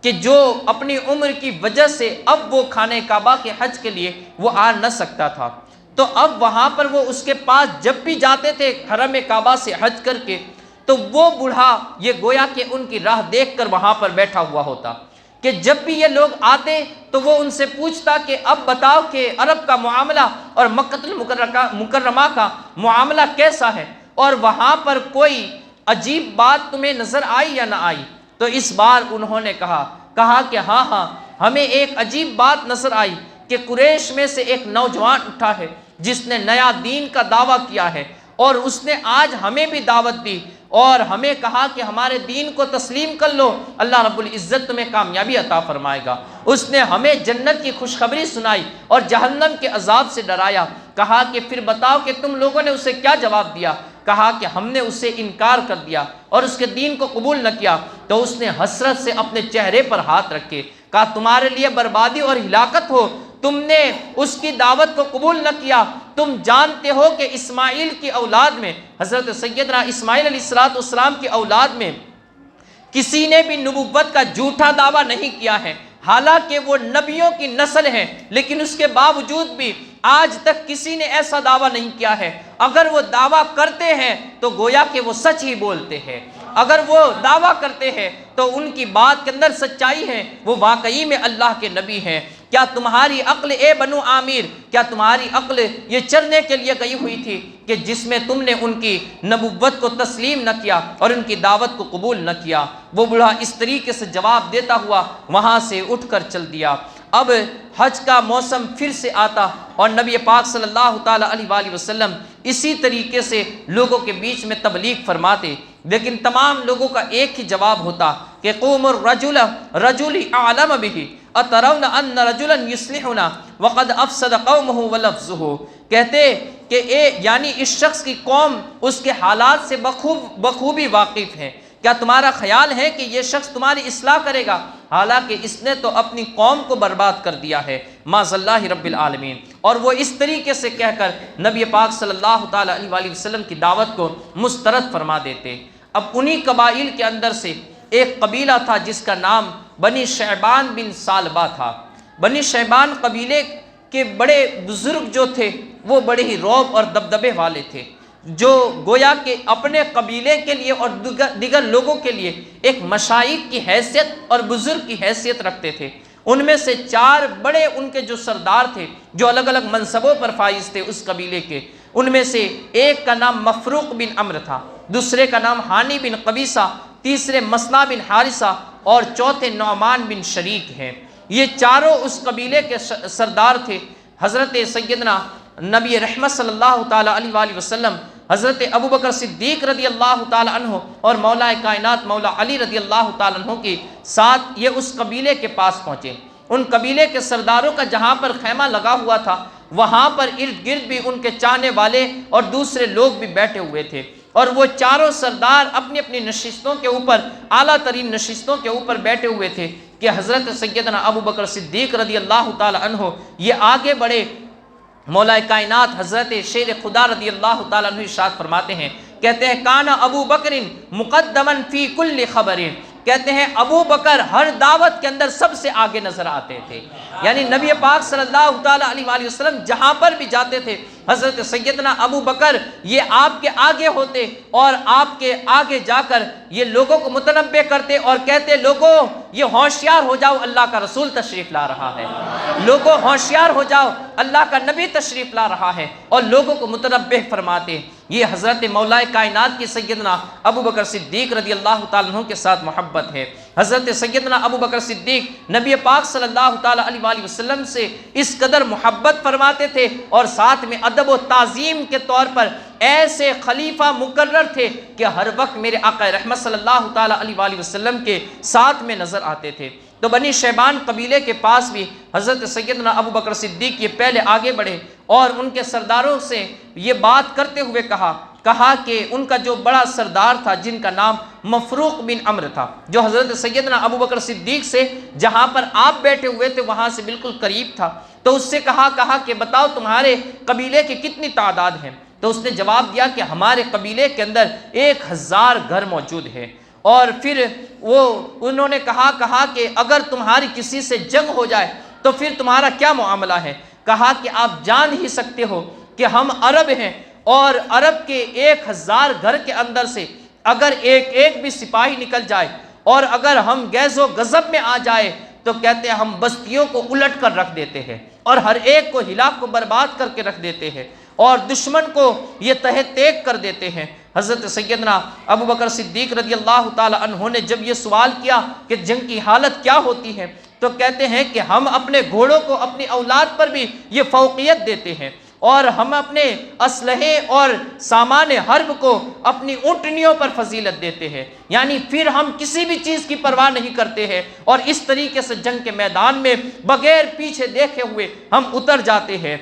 کہ جو اپنی عمر کی وجہ سے اب وہ خانہ کعبہ کے حج کے لیے وہ آ نہ سکتا تھا، تو اب وہاں پر وہ اس کے پاس جب بھی جاتے تھے حرم کعبہ سے حج کر کے، تو وہ بوڑھا یہ گویا کہ ان کی راہ دیکھ کر وہاں پر بیٹھا ہوا ہوتا کہ جب بھی یہ لوگ آتے تو وہ ان سے پوچھتا کہ اب بتاؤ کہ عرب کا معاملہ اور مکہ المکرمہ کا معاملہ کیسا ہے، اور وہاں پر کوئی عجیب بات تمہیں نظر آئی یا نہ آئی؟ تو اس بار انہوں نے کہا کہ ہاں ہمیں ایک عجیب بات نظر آئی کہ قریش میں سے ایک نوجوان اٹھا ہے جس نے نیا دین کا دعویٰ کیا ہے، اور اس نے آج ہمیں بھی دعوت دی اور ہمیں کہا کہ ہمارے دین کو تسلیم کر لو، اللہ رب العزت تمہیں کامیابی عطا فرمائے گا۔ اس نے ہمیں جنت کی خوشخبری سنائی اور جہنم کے عذاب سے ڈرایا۔ کہا کہ پھر بتاؤ کہ تم لوگوں نے اسے کیا جواب دیا؟ کہا کہ ہم نے اسے انکار کر دیا اور اس کے دین کو قبول نہ کیا۔ تو اس نے حسرت سے اپنے چہرے پر ہاتھ رکھے، کہا تمہارے لیے بربادی اور ہلاکت ہو، تم نے اس کی دعوت کو قبول نہ کیا۔ تم جانتے ہو کہ اسماعیل کی اولاد میں، حضرت سیدنا اسماعیل علیہ السلام کی اولاد میں کسی نے بھی نبوت کا جھوٹا دعویٰ نہیں کیا ہے، حالانکہ وہ نبیوں کی نسل ہے، لیکن اس کے باوجود بھی آج تک کسی نے ایسا دعویٰ نہیں کیا ہے۔ اگر وہ دعویٰ کرتے ہیں تو گویا کہ وہ سچ ہی بولتے ہیں، اگر وہ دعویٰ کرتے ہیں تو ان کی بات کے اندر سچائی ہے، وہ واقعی میں اللہ کے نبی ہیں۔ کیا تمہاری عقل اے بنو عامر، کیا تمہاری عقل یہ چرنے کے لیے گئی ہوئی تھی کہ جس میں تم نے ان کی نبوت کو تسلیم نہ کیا اور ان کی دعوت کو قبول نہ کیا؟ وہ بوڑھا اس طریقے سے جواب دیتا ہوا وہاں سے اٹھ کر چل دیا۔ اب حج کا موسم پھر سے آتا اور نبی پاک صلی اللہ تعالیٰ علیہ وآلہ وسلم اسی طریقے سے لوگوں کے بیچ میں تبلیغ فرماتے، لیکن تمام لوگوں کا ایک ہی جواب ہوتا کہ قوم الرجل رجل اعلم به اترون ان رجلا یصلحنا وقد افسد قومه ولفظه، کہتے کہ یعنی اس شخص کی قوم اس کے حالات سے بخوبی واقف ہے، کیا تمہارا خیال ہے کہ یہ شخص تمہاری اصلاح کرے گا؟ حالانکہ اس نے تو اپنی قوم کو برباد کر دیا ہے، معاذ اللہ رب العالمین۔ اور وہ اس طریقے سے کہہ کر نبی پاک صلی اللہ تعالیٰ علیہ وآلہ وسلم کی دعوت کو مسترد فرما دیتے۔ اب انہی قبائل کے اندر سے ایک قبیلہ تھا جس کا نام بنی شعبان بن سالبہ تھا۔ بنی شعبان قبیلے کے بڑے بزرگ جو تھے وہ بڑے ہی رعب اور دبدبے والے تھے، جو گویا کہ اپنے قبیلے کے لیے اور دیگر لوگوں کے لیے ایک مشائخ کی حیثیت اور بزرگ کی حیثیت رکھتے تھے۔ ان میں سے 4 بڑے ان کے جو سردار تھے جو الگ الگ منصبوں پر فائز تھے اس قبیلے کے، ان میں سے ایک کا نام مفروق بن عمرو تھا، دوسرے کا نام حانی بن قبیصہ، تیسرے مسنا بن حارثہ اور چوتھے نعمان بن شریک ہیں۔ یہ چاروں اس قبیلے کے سردار تھے۔ حضرت سیدنا نبی رحمت صلی اللہ تعالیٰ علیہ وآلہ وسلم، حضرت ابوبکر صدیق رضی اللہ تعالیٰ عنہ اور مولا کائنات مولا علی رضی اللہ تعالیٰ عنہ کے ساتھ یہ اس قبیلے کے پاس پہنچے۔ ان قبیلے کے سرداروں کا جہاں پر خیمہ لگا ہوا تھا وہاں پر ارد گرد بھی ان کے چاہنے والے اور دوسرے لوگ بھی بیٹھے ہوئے تھے، اور وہ چاروں سردار اپنی اپنی نشستوں کے اوپر اعلیٰ ترین نشستوں کے اوپر بیٹھے ہوئے تھے کہ حضرت سیدنا ابوبکر صدیق رضی اللہ تعالیٰ عنہ یہ آگے بڑھے۔ مولا کائنات حضرت شیر خدا رضی اللہ تعالیٰ عنہ ارشاد فرماتے ہیں، کہتے ہیں کانا ابو بکر مقدمن فی کل خبر، کہتے ہیں ابو بکر ہر دعوت کے اندر سب سے آگے نظر آتے تھے، یعنی نبی پاک صلی اللہ تعالیٰ علیہ وآلہ وسلم جہاں پر بھی جاتے تھے حضرت سیدنا ابو بکر یہ آپ کے آگے ہوتے اور آپ کے آگے جا کر یہ لوگوں کو متنبہ کرتے اور کہتے لوگوں یہ ہوشیار ہو جاؤ، اللہ کا رسول تشریف لا رہا ہے، لوگوں ہوشیار ہو جاؤ، اللہ کا نبی تشریف لا رہا ہے، اور لوگوں کو متنبہ فرماتے۔ یہ حضرت مولا کائنات کی سیدنا ابو بکر صدیق رضی اللہ تعالیٰ عنہ کے ساتھ محبت ہے۔ حضرت سیدنا ابو بکر صدیق نبی پاک صلی اللہ تعالیٰ علیہ وآلہ وسلم سے اس قدر محبت فرماتے تھے اور ساتھ میں ادب و تعظیم کے طور پر ایسے خلیفہ مقرر تھے کہ ہر وقت میرے آقا رحمت صلی اللہ تعالیٰ علیہ وآلہ وسلم کے ساتھ میں نظر آتے تھے۔ تو بنی شیبان قبیلے کے پاس بھی حضرت سیدنا ابو بکر صدیق یہ پہلے آگے بڑھے اور ان کے سرداروں سے یہ بات کرتے ہوئے کہا کہ ان کا جو بڑا سردار تھا جن کا نام مفروق بن عمر تھا، جو حضرت سیدنا ابو بکر صدیق سے جہاں پر آپ بیٹھے ہوئے تھے وہاں سے بالکل قریب تھا، تو اس سے کہا کہ بتاؤ تمہارے قبیلے کی کتنی تعداد ہے؟ تو اس نے جواب دیا کہ ہمارے قبیلے کے اندر 1000 گھر موجود ہے۔ اور پھر انہوں نے کہا کہ اگر تمہاری کسی سے جنگ ہو جائے تو پھر تمہارا کیا معاملہ ہے؟ کہا کہ آپ جان ہی سکتے ہو کہ ہم عرب ہیں اور عرب کے 1000 گھر کے اندر سے اگر ایک بھی سپاہی نکل جائے اور اگر ہم غیظ و غضب میں آ جائے تو کہتے ہیں ہم بستیوں کو الٹ کر رکھ دیتے ہیں اور ہر ایک کو ہلاک کو برباد کر کے رکھ دیتے ہیں اور دشمن کو یہ تہہ تیگ کر دیتے ہیں۔ حضرت سیدنا ابو بکر صدیق رضی اللہ تعالی عنہ نے جب یہ سوال کیا کہ جنگ کی حالت کیا ہوتی ہے تو کہتے ہیں کہ ہم اپنے گھوڑوں کو اپنی اولاد پر بھی یہ فوقیت دیتے ہیں اور ہم اپنے اسلحے اور سامان حرب کو اپنی اونٹنیوں پر فضیلت دیتے ہیں، یعنی پھر ہم کسی بھی چیز کی پرواہ نہیں کرتے ہیں اور اس طریقے سے جنگ کے میدان میں بغیر پیچھے دیکھے ہوئے ہم اتر جاتے ہیں،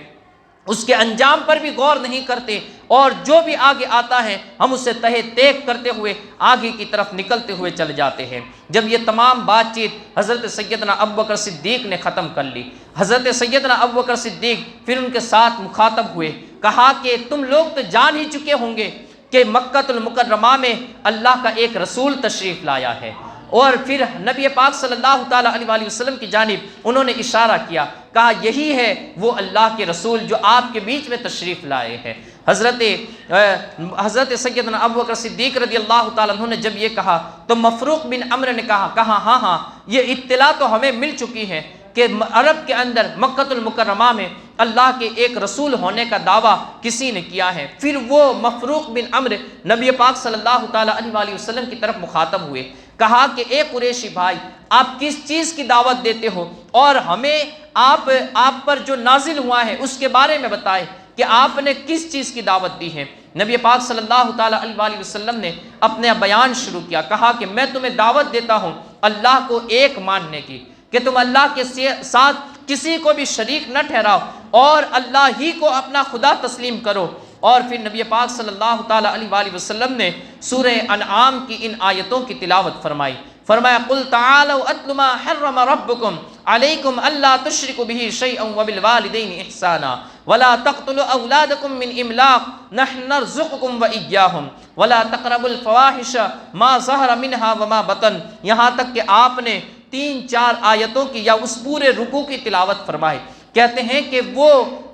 اس کے انجام پر بھی غور نہیں کرتے اور جو بھی آگے آتا ہے ہم اسے تہہ تیگ کرتے ہوئے آگے کی طرف نکلتے ہوئے چل جاتے ہیں۔ جب یہ تمام بات چیت حضرت سیدنا ابو بکر صدیق نے ختم کر لی، حضرت سیدنا ابو بکر صدیق پھر ان کے ساتھ مخاطب ہوئے، کہا کہ تم لوگ تو جان ہی چکے ہوں گے کہ مکہ المکرمہ میں اللہ کا ایک رسول تشریف لایا ہے، اور پھر نبی پاک صلی اللہ تعالیٰ علیہ وآلہ وسلم کی جانب انہوں نے اشارہ کیا، کہا یہی ہے وہ اللہ کے رسول جو آپ کے بیچ میں تشریف لائے ہیں۔ حضرت سیدنا ابو بکر صدیق رضی اللہ تعالیٰ عنہ نے جب یہ کہا تو مفروق بن عمر نے کہا ہاں یہ اطلاع تو ہمیں مل چکی ہے کہ عرب کے اندر مکہ المکرمہ میں اللہ کے ایک رسول ہونے کا دعویٰ کسی نے کیا ہے۔ پھر وہ مفروق بن عمر نبی پاک صلی اللہ تعالیٰ علیہ وآلہ وسلم کی طرف مخاطب ہوئے، کہا کہ اے قریشی بھائی آپ کس چیز کی دعوت دیتے ہو اور ہمیں آپ پر جو نازل ہوا ہے اس کے بارے میں بتائے کہ آپ نے کس چیز کی دعوت دی ہے۔ نبی پاک صلی اللہ تعالیٰ علیہ وآلہ وسلم نے اپنے بیان شروع کیا، کہا کہ میں تمہیں دعوت دیتا ہوں اللہ کو ایک ماننے کی، کہ تم اللہ کے ساتھ کسی کو بھی شریک نہ ٹھہراؤ اور اللہ ہی کو اپنا خدا تسلیم کرو۔ اور پھر نبی پاک صلی اللہ تعالیٰ علیہ وآلہ وسلم نے سورہ انعام کی ان آیتوں کی تلاوت فرمایا قل تعالوا اتل ما حرم ربکم علیکم الا تشرکوا به شیئا وبالوالدین احسانا ولا تقتلوا اولادکم من املاق نحن نرزقکم وإیاہم ولا تقربوا الفواحش ما ظہر منها وما بطن، یہاں تک کہ آپ نے 3-4 آیتوں کی یا اس پورے رکوع کی تلاوت فرمائی۔ کہتے ہیں کہ وہ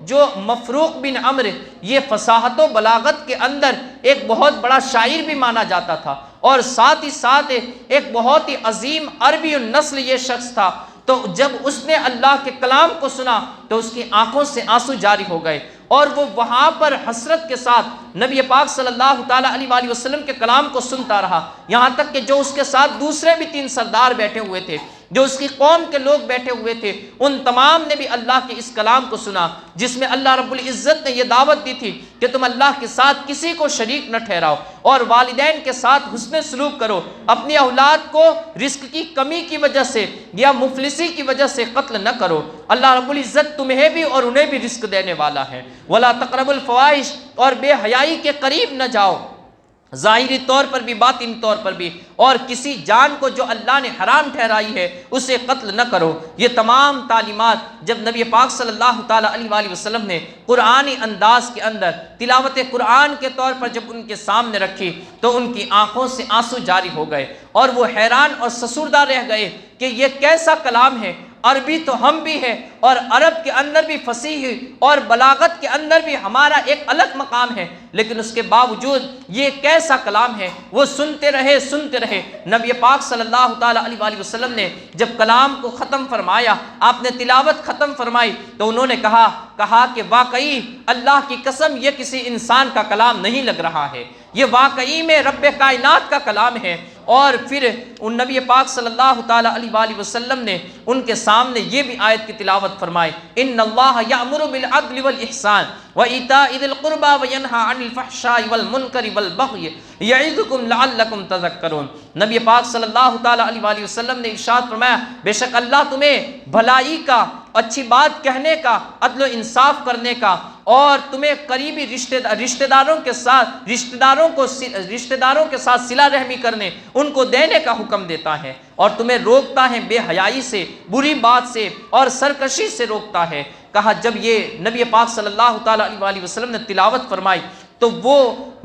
جو مفروق بن عمر یہ فصاحت و بلاغت کے اندر ایک بہت بڑا شاعر بھی مانا جاتا تھا اور ساتھ ہی ساتھ ایک بہت ہی عظیم عربی النسل یہ شخص تھا، تو جب اس نے اللہ کے کلام کو سنا تو اس کی آنکھوں سے آنسو جاری ہو گئے اور وہ وہاں پر حسرت کے ساتھ نبی پاک صلی اللہ تعالیٰ علیہ وآلہ وسلم کے کلام کو سنتا رہا، یہاں تک کہ جو اس کے ساتھ دوسرے بھی 3 سردار بیٹھے ہوئے تھے، جو اس کی قوم کے لوگ بیٹھے ہوئے تھے، ان تمام نے بھی اللہ کے اس کلام کو سنا جس میں اللہ رب العزت نے یہ دعوت دی تھی کہ تم اللہ کے ساتھ کسی کو شریک نہ ٹھہراؤ اور والدین کے ساتھ حسن سلوک کرو، اپنی اولاد کو رزق کی کمی کی وجہ سے یا مفلسی کی وجہ سے قتل نہ کرو، اللہ رب العزت تمہیں بھی اور انہیں بھی رزق دینے والا ہے۔ ولا تقربوا الفواحش، اور بے حیائی کے قریب نہ جاؤ، ظاہری طور پر بھی باطنی طور پر بھی، اور کسی جان کو جو اللہ نے حرام ٹھہرائی ہے اسے قتل نہ کرو۔ یہ تمام تعلیمات جب نبی پاک صلی اللہ تعالیٰ علیہ وآلہ وسلم نے قرآنی انداز کے اندر تلاوت قرآن کے طور پر جب ان کے سامنے رکھی تو ان کی آنکھوں سے آنسو جاری ہو گئے، اور وہ حیران اور سسردہ رہ گئے کہ یہ کیسا کلام ہے۔ عربی تو ہم بھی ہیں، اور عرب کے اندر بھی فصیح اور بلاغت کے اندر بھی ہمارا ایک الگ مقام ہے، لیکن اس کے باوجود یہ کیسا کلام ہے۔ وہ سنتے رہے سنتے رہے۔ نبی پاک صلی اللہ تعالیٰ علیہ وآلہ وسلم نے جب کلام کو ختم فرمایا، آپ نے تلاوت ختم فرمائی، تو انہوں نے کہا کہ واقعی اللہ کی قسم یہ کسی انسان کا کلام نہیں لگ رہا ہے، یہ واقعی میں رب کائنات کا کلام ہے۔ اور پھر ان نبی پاک صلی اللہ تعالیٰ علیہ وآلہ وسلم نے ان کے سامنے یہ بھی آیت کی تلاوت فرمائی، ان اللہ یأمر بالعدل والإحسان وإیتاء ذی القربى وینہی عن الفحشاء والمنکر والبغی یعظکم لعلکم تذکرون۔ نبی پاک صلی اللہ تعالیٰ علیہ وآلہ وسلم نے ارشاد فرمایا، بے شک اللہ تمہیں بھلائی کا، اچھی بات کہنے کا، عدل و انصاف کرنے کا، اور تمہیں قریبی رشتہ داروں کے ساتھ صلہ رحمی کرنے، ان کو دینے کا حکم دیتا ہے، اور تمہیں روکتا ہے بے حیائی سے، بری بات سے اور سرکشی سے روکتا ہے۔ کہا جب یہ نبی پاک صلی اللہ تعالیٰ علیہ وآلہ وسلم نے تلاوت فرمائی تو وہ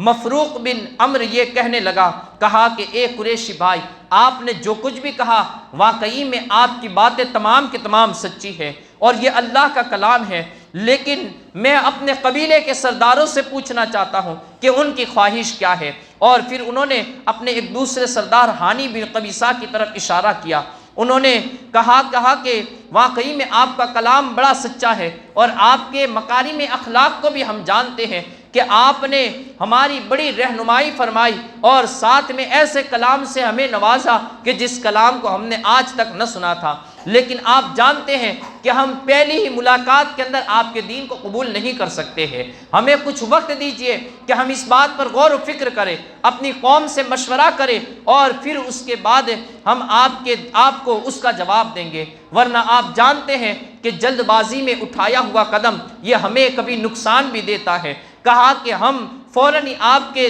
مفروق بن عمر یہ کہنے لگا، کہا کہ اے قریشی بھائی، آپ نے جو کچھ بھی کہا واقعی میں آپ کی باتیں تمام کی تمام سچی ہے، اور یہ اللہ کا کلام ہے، لیکن میں اپنے قبیلے کے سرداروں سے پوچھنا چاہتا ہوں کہ ان کی خواہش کیا ہے۔ اور پھر انہوں نے اپنے ایک دوسرے سردار حانی بن قبیصہ کی طرف اشارہ کیا، انہوں نے کہا کہ واقعی میں آپ کا کلام بڑا سچا ہے، اور آپ کے مکارم اخلاق کو بھی ہم جانتے ہیں کہ آپ نے ہماری بڑی رہنمائی فرمائی، اور ساتھ میں ایسے کلام سے ہمیں نوازا کہ جس کلام کو ہم نے آج تک نہ سنا تھا، لیکن آپ جانتے ہیں کہ ہم پہلی ہی ملاقات کے اندر آپ کے دین کو قبول نہیں کر سکتے ہیں، ہمیں کچھ وقت دیجئے کہ ہم اس بات پر غور و فکر کریں، اپنی قوم سے مشورہ کریں، اور پھر اس کے بعد ہم آپ کو اس کا جواب دیں گے، ورنہ آپ جانتے ہیں کہ جلد بازی میں اٹھایا ہوا قدم یہ ہمیں کبھی نقصان بھی دیتا ہے۔ کہا کہ ہم فوراً آپ کے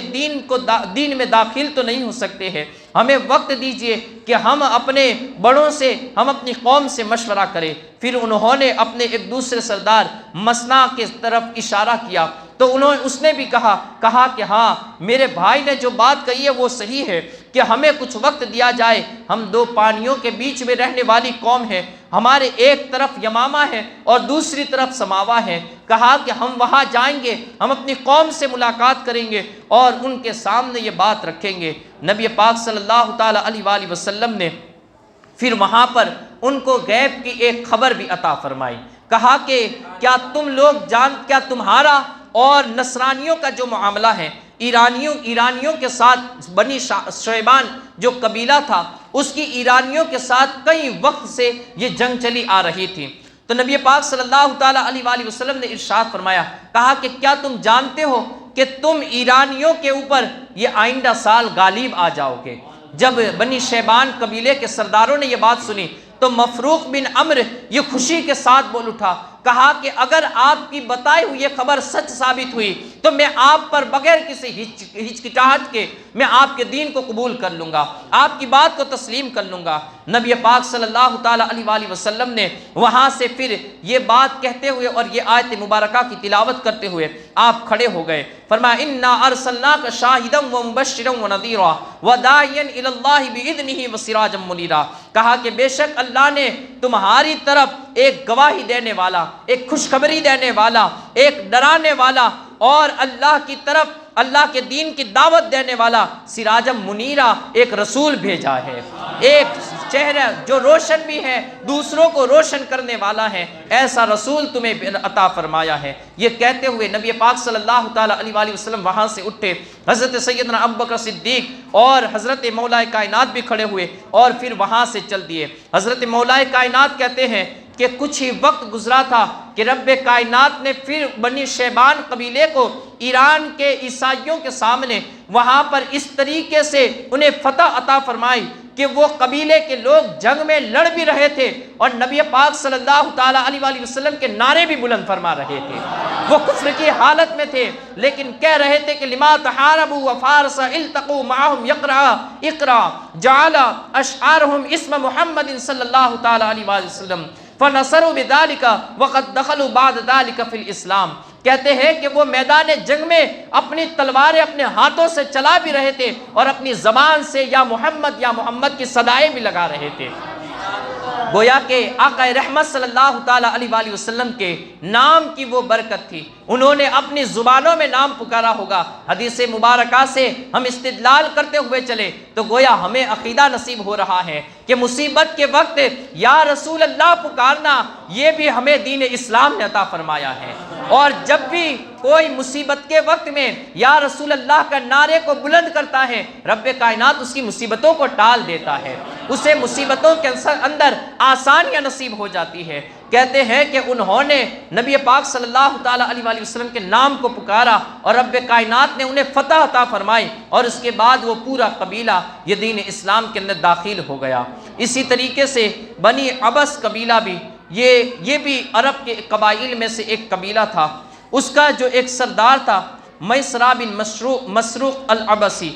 دین میں داخل تو نہیں ہو سکتے ہیں، ہمیں وقت دیجئے کہ ہم اپنے بڑوں سے، ہم اپنی قوم سے مشورہ کریں۔ پھر انہوں نے اپنے ایک دوسرے سردار مسنا کی طرف اشارہ کیا، تو اس نے بھی کہا کہ ہاں میرے بھائی نے جو بات کہی ہے وہ صحیح ہے کہ ہمیں کچھ وقت دیا جائے، ہم دو پانیوں کے بیچ میں رہنے والی قوم ہے، ہمارے ایک طرف یمامہ ہے اور دوسری طرف سماوا ہے۔ کہا کہ ہم وہاں جائیں گے، ہم اپنی قوم سے ملاقات کریں گے اور ان کے سامنے یہ بات رکھیں گے۔ نبی پاک صلی اللہ تعالیٰ علیہ وآلہ وسلم نے پھر وہاں پر ان کو غیب کی ایک خبر بھی عطا فرمائی، کہا کہ کیا تمہارا اور نصرانیوں کا جو معاملہ ہے، ایرانیوں کے ساتھ بنی شیبان جو قبیلہ تھا اس کی ایرانیوں کے ساتھ کئی وقت سے یہ جنگ چلی آ رہی تھی، تو نبی پاک صلی اللہ تعالیٰ علیہ وآلہ وسلم نے ارشاد فرمایا، کہا کہ کیا تم جانتے ہو کہ تم ایرانیوں کے اوپر یہ آئندہ سال غالب آ جاؤ گے؟ جب بنی شیبان قبیلے کے سرداروں نے یہ بات سنی تو مفروق بن عمر یہ خوشی کے ساتھ بول اٹھا، کہا کہ اگر آپ کی بتائی ہوئی یہ خبر سچ ثابت ہوئی تو میں آپ پر بغیر کسی ہچکچاہٹ کے میں آپ کے دین کو قبول کر لوں گا، آپ کی بات کو تسلیم کر لوں گا۔ نبی پاک صلی اللہ تعالیٰ علیہ وآلہ وسلم نے وہاں سے پھر یہ بات کہتے ہوئے اور یہ آیت مبارکہ کی تلاوت کرتے ہوئے آپ کھڑے ہو گئے، فرمایا انا ارسلناک شاہدا ومبشرا ونذیرا وداعیا الی اللہ باذنہ وسراجا منیرا، کہا کہ بے شک اللہ نے تمہاری طرف ایک گواہی دینے والا، ایک خوشخبری دینے والا، ایک ڈرانے والا، اور اللہ کی طرف اللہ کے دین کی دعوت دینے والا سراجا منیرا ایک رسول بھیجا ہے، ایک چہرہ جو روشن بھی ہے دوسروں کو روشن کرنے والا ہے، ایسا رسول تمہیں عطا فرمایا ہے۔ یہ کہتے ہوئے نبی پاک صلی اللہ تعالیٰ علیہ وآلہ وسلم وہاں سے اٹھے، حضرت سیدنا ابوبکر صدیق اور حضرت مولا کائنات بھی کھڑے ہوئے اور پھر وہاں سے چل دیے۔ حضرت مولا کائنات کہتے ہیں کہ کچھ ہی وقت گزرا تھا کہ رب کائنات نے پھر بنی شیبان قبیلے کو ایران کے عیسائیوں کے سامنے وہاں پر اس طریقے سے انہیں فتح عطا فرمائی کہ وہ قبیلے کے لوگ جنگ میں لڑ بھی رہے تھے اور نبی پاک صلی اللہ تعالیٰ علیہ وآلہ وسلم کے نعرے بھی بلند فرما رہے تھے۔ وہ کفر کی حالت میں تھے، لیکن کہہ رہے تھے کہ لما تحاربوا وفارس التقوا معهم اقرا جعل اشعارهم اسم محمد صلی اللہ تعالی علیہ وآلہ وسلم فنصروا بذلك وقد دخلوا بعد ذلك في الاسلام۔ کہتے ہیں کہ وہ میدان جنگ میں اپنی تلواریں اپنے ہاتھوں سے چلا بھی رہے تھے اور اپنی زبان سے یا محمد کی صدائیں بھی لگا رہے تھے۔ گویا کہ آقا رحمت صلی اللہ تعالی علیہ وآلہ وسلم کے نام کی وہ برکت تھی، انہوں نے اپنی زبانوں میں نام پکارا ہوگا۔ حدیث مبارکہ سے ہم استدلال کرتے ہوئے چلے تو گویا ہمیں عقیدہ نصیب ہو رہا ہے کہ مصیبت کے وقت یا رسول اللہ پکارنا یہ بھی ہمیں دین اسلام نے عطا فرمایا ہے، اور جب بھی کوئی مصیبت کے وقت میں یا رسول اللہ کا نعرے کو بلند کرتا ہے، رب کائنات اس کی مصیبتوں کو ٹال دیتا ہے، اسے مصیبتوں کے اندر آسانیاں نصیب ہو جاتی ہے۔ کہتے ہیں کہ انہوں نے نبی پاک صلی اللہ تعالی علیہ وآلہ وسلم کے نام کو پکارا اور رب کائنات نے انہیں فتح عطا فرمائی، اور اس کے بعد وہ پورا قبیلہ یہ دین اسلام کے اندر داخل ہو گیا۔ اسی طریقے سے بنی عبس قبیلہ بھی یہ بھی عرب کے قبائل میں سے ایک قبیلہ تھا، اس کا جو ایک سردار تھا میسرہ بن مسروق العبسی۔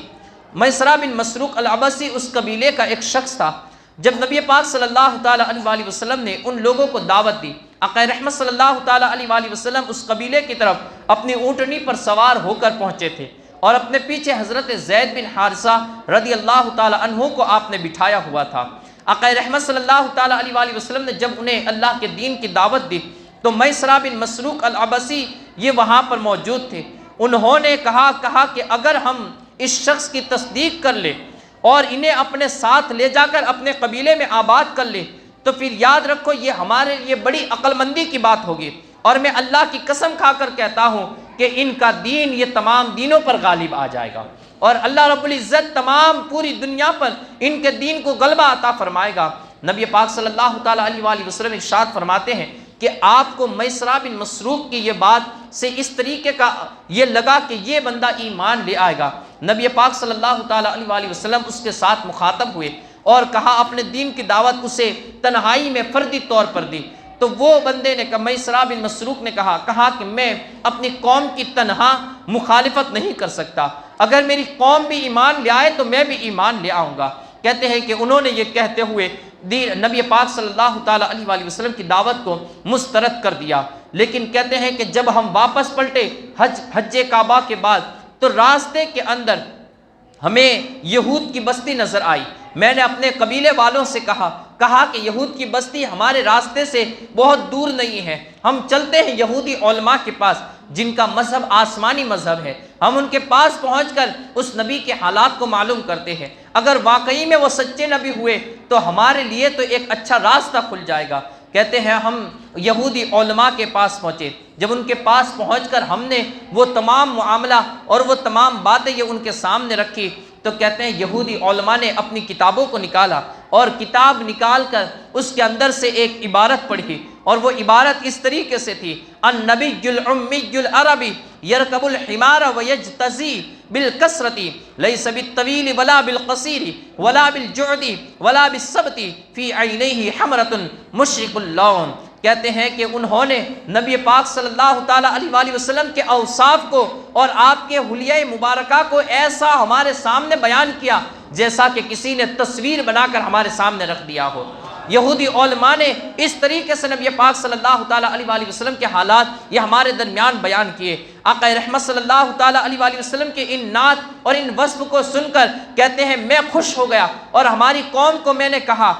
میسرہ بن مسروق العبسی اس قبیلے کا ایک شخص تھا۔ جب نبی پاک صلی اللہ تعالی علیہ وآلہ وسلم نے ان لوگوں کو دعوت دی، آقا رحمت صلی اللہ تعالی علیہ وآلہ وسلم اس قبیلے کی طرف اپنی اونٹنی پر سوار ہو کر پہنچے تھے، اور اپنے پیچھے حضرت زید بن حارثہ رضی اللہ تعالی عنہ کو آپ نے بٹھایا ہوا تھا۔ آقا رحمت صلی اللہ تعالی علیہ وآلہ وسلم نے جب انہیں اللہ کے دین کی دعوت دی تو میسرہ بن مسروق العبسی یہ وہاں پر موجود تھے۔ انہوں نے کہا کہ اگر ہم اس شخص کی تصدیق کر لیں اور انہیں اپنے ساتھ لے جا کر اپنے قبیلے میں آباد کر لیں تو پھر یاد رکھو یہ ہمارے لیے بڑی عقل مندی کی بات ہوگی، اور میں اللہ کی قسم کھا کر کہتا ہوں کہ ان کا دین یہ تمام دینوں پر غالب آ جائے گا، اور اللہ رب العزت تمام پوری دنیا پر ان کے دین کو غلبہ عطا فرمائے گا۔ نبی پاک صلی اللہ تعالی علیہ وآلہ وسلم ارشاد فرماتے ہیں کہ آپ کو میسرہ بن مسروق کی یہ بات سے اس طریقے کا یہ لگا کہ یہ بندہ ایمان لے آئے گا۔ نبی پاک صلی اللہ تعالی علیہ وآلہ وسلم اس کے ساتھ مخاطب ہوئے اور کہا اپنے دین کی دعوت اسے تنہائی میں فردی طور پر دی۔ تو وہ بندے نے کہا، میسرہ بن مسروق نے کہا کہ میں اپنی قوم کی تنہا مخالفت نہیں کر سکتا، اگر میری قوم بھی ایمان لے آئے تو میں بھی ایمان لے آؤں گا۔ کہتے ہیں کہ انہوں نے یہ کہتے ہوئے نبی پاک صلی اللہ تعالی علیہ وآلہ وسلم کی دعوت کو مسترد کر دیا۔ لیکن کہتے ہیں کہ جب ہم واپس پلٹے حج کعبہ کے بعد تو راستے کے اندر ہمیں یہود کی بستی نظر آئی۔ میں نے اپنے قبیلے والوں سے کہا کہ یہود کی بستی ہمارے راستے سے بہت دور نہیں ہے، ہم چلتے ہیں یہودی علماء کے پاس جن کا مذہب آسمانی مذہب ہے، ہم ان کے پاس پہنچ کر اس نبی کے حالات کو معلوم کرتے ہیں، اگر واقعی میں وہ سچے نبی ہوئے تو ہمارے لیے تو ایک اچھا راستہ کھل جائے گا۔ کہتے ہیں ہم یہودی علماء کے پاس پہنچے، جب ان کے پاس پہنچ کر ہم نے وہ تمام معاملہ اور وہ تمام باتیں یہ ان کے سامنے رکھی تو کہتے ہیں یہودی علماء نے اپنی کتابوں کو نکالا اور کتاب نکال کر اس کے اندر سے ایک عبارت پڑھی، اور وہ عبارت اس طریقے سے تھی، النبی العمی العربی یرکب الحمار ویجتزی بالکثرت لیس بالطویل ولا بالقصیر ولا بالجعد ولا بالسبت فی عینیہ حمرۃ مشرق اللون۔ کہتے ہیں کہ انہوں نے نبی پاک صلی اللہ تعالی علیہ وآلہ وسلم کے اوصاف کو اور آپ کے حلیہ مبارکہ کو ایسا ہمارے سامنے بیان کیا جیسا کہ کسی نے تصویر بنا کر ہمارے سامنے رکھ دیا ہو۔ یہودی علماء نے اس طریقے سے نبی پاک صلی اللہ تعالی علیہ وآلہ وسلم کے حالات یہ ہمارے درمیان بیان کیے۔ آقا رحمت صلی اللہ تعالی علیہ وآلہ وسلم کے ان نعت اور ان وصف کو سن کر کہتے ہیں میں خوش ہو گیا، اور ہماری قوم کو میں نے کہا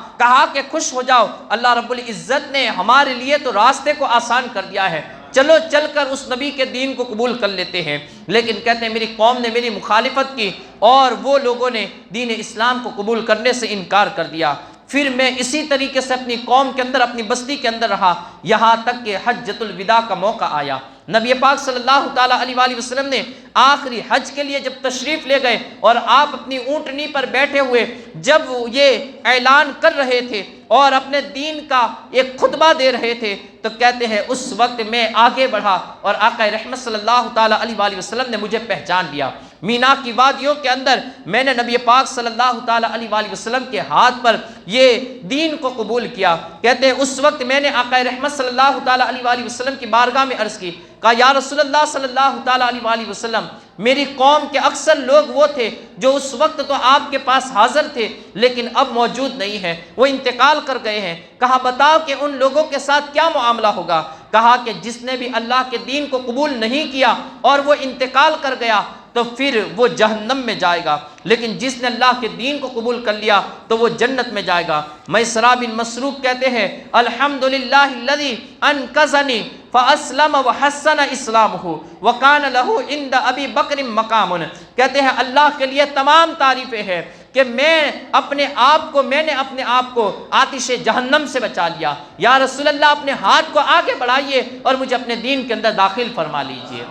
کہ خوش ہو جاؤ، اللہ رب العزت نے ہمارے لیے تو راستے کو آسان کر دیا ہے، چلو چل کر اس نبی کے دین کو قبول کر لیتے ہیں۔ لیکن کہتے ہیں میری قوم نے میری مخالفت کی اور وہ لوگوں نے دین اسلام کو قبول کرنے سے انکار کر دیا۔ پھر میں اسی طریقے سے اپنی قوم کے اندر اپنی بستی کے اندر رہا یہاں تک کہ حجۃ الوداع کا موقع آیا۔ نبی پاک صلی اللہ تعالی علیہ وآلہ وسلم نے آخری حج کے لیے جب تشریف لے گئے اور آپ اپنی اونٹنی پر بیٹھے ہوئے جب یہ اعلان کر رہے تھے اور اپنے دین کا ایک خطبہ دے رہے تھے تو کہتے ہیں اس وقت میں آگے بڑھا اور آقا رحمت صلی اللہ تعالی علیہ وآلہ وسلم نے مجھے پہچان لیا۔ مینا کی وادیوں کے اندر میں نے نبی پاک صلی اللہ تعالی علیہ وآلہ وسلم کے ہاتھ پر یہ دین کو قبول کیا۔ کہتے ہیں اس وقت میں نے آقا رحمت صلی اللہ تعالی علیہ وآلہ وسلم کی بارگاہ میں عرض کی کہا یا رسول اللہ صلی اللہ تعالیٰ علیہ وآلہ وسلم، میری قوم کے اکثر لوگ وہ تھے جو اس وقت تو آپ کے پاس حاضر تھے لیکن اب موجود نہیں ہیں، وہ انتقال کر گئے ہیں۔ کہا بتاؤ کہ ان لوگوں کے ساتھ کیا معاملہ ہوگا؟ کہا کہ جس نے بھی اللہ کے دین کو قبول نہیں کیا اور وہ انتقال کر گیا تو پھر وہ جہنم میں جائے گا، لیکن جس نے اللہ کے دین کو قبول کر لیا تو وہ جنت میں جائے گا۔ میسرہ بن مسروق کہتے ہیں الحمدللہ الذی انقذنی فاسلم وحسن اسلامہ وکان لہ عند ابی بکر مقام۔ کہتے ہیں اللہ کے لیے تمام تعریفیں ہیں کہ میں نے اپنے آپ کو آتش جہنم سے بچا لیا۔ یا رسول اللہ اپنے ہاتھ کو آگے بڑھائیے اور مجھے اپنے دین کے اندر داخل فرما لیجئے۔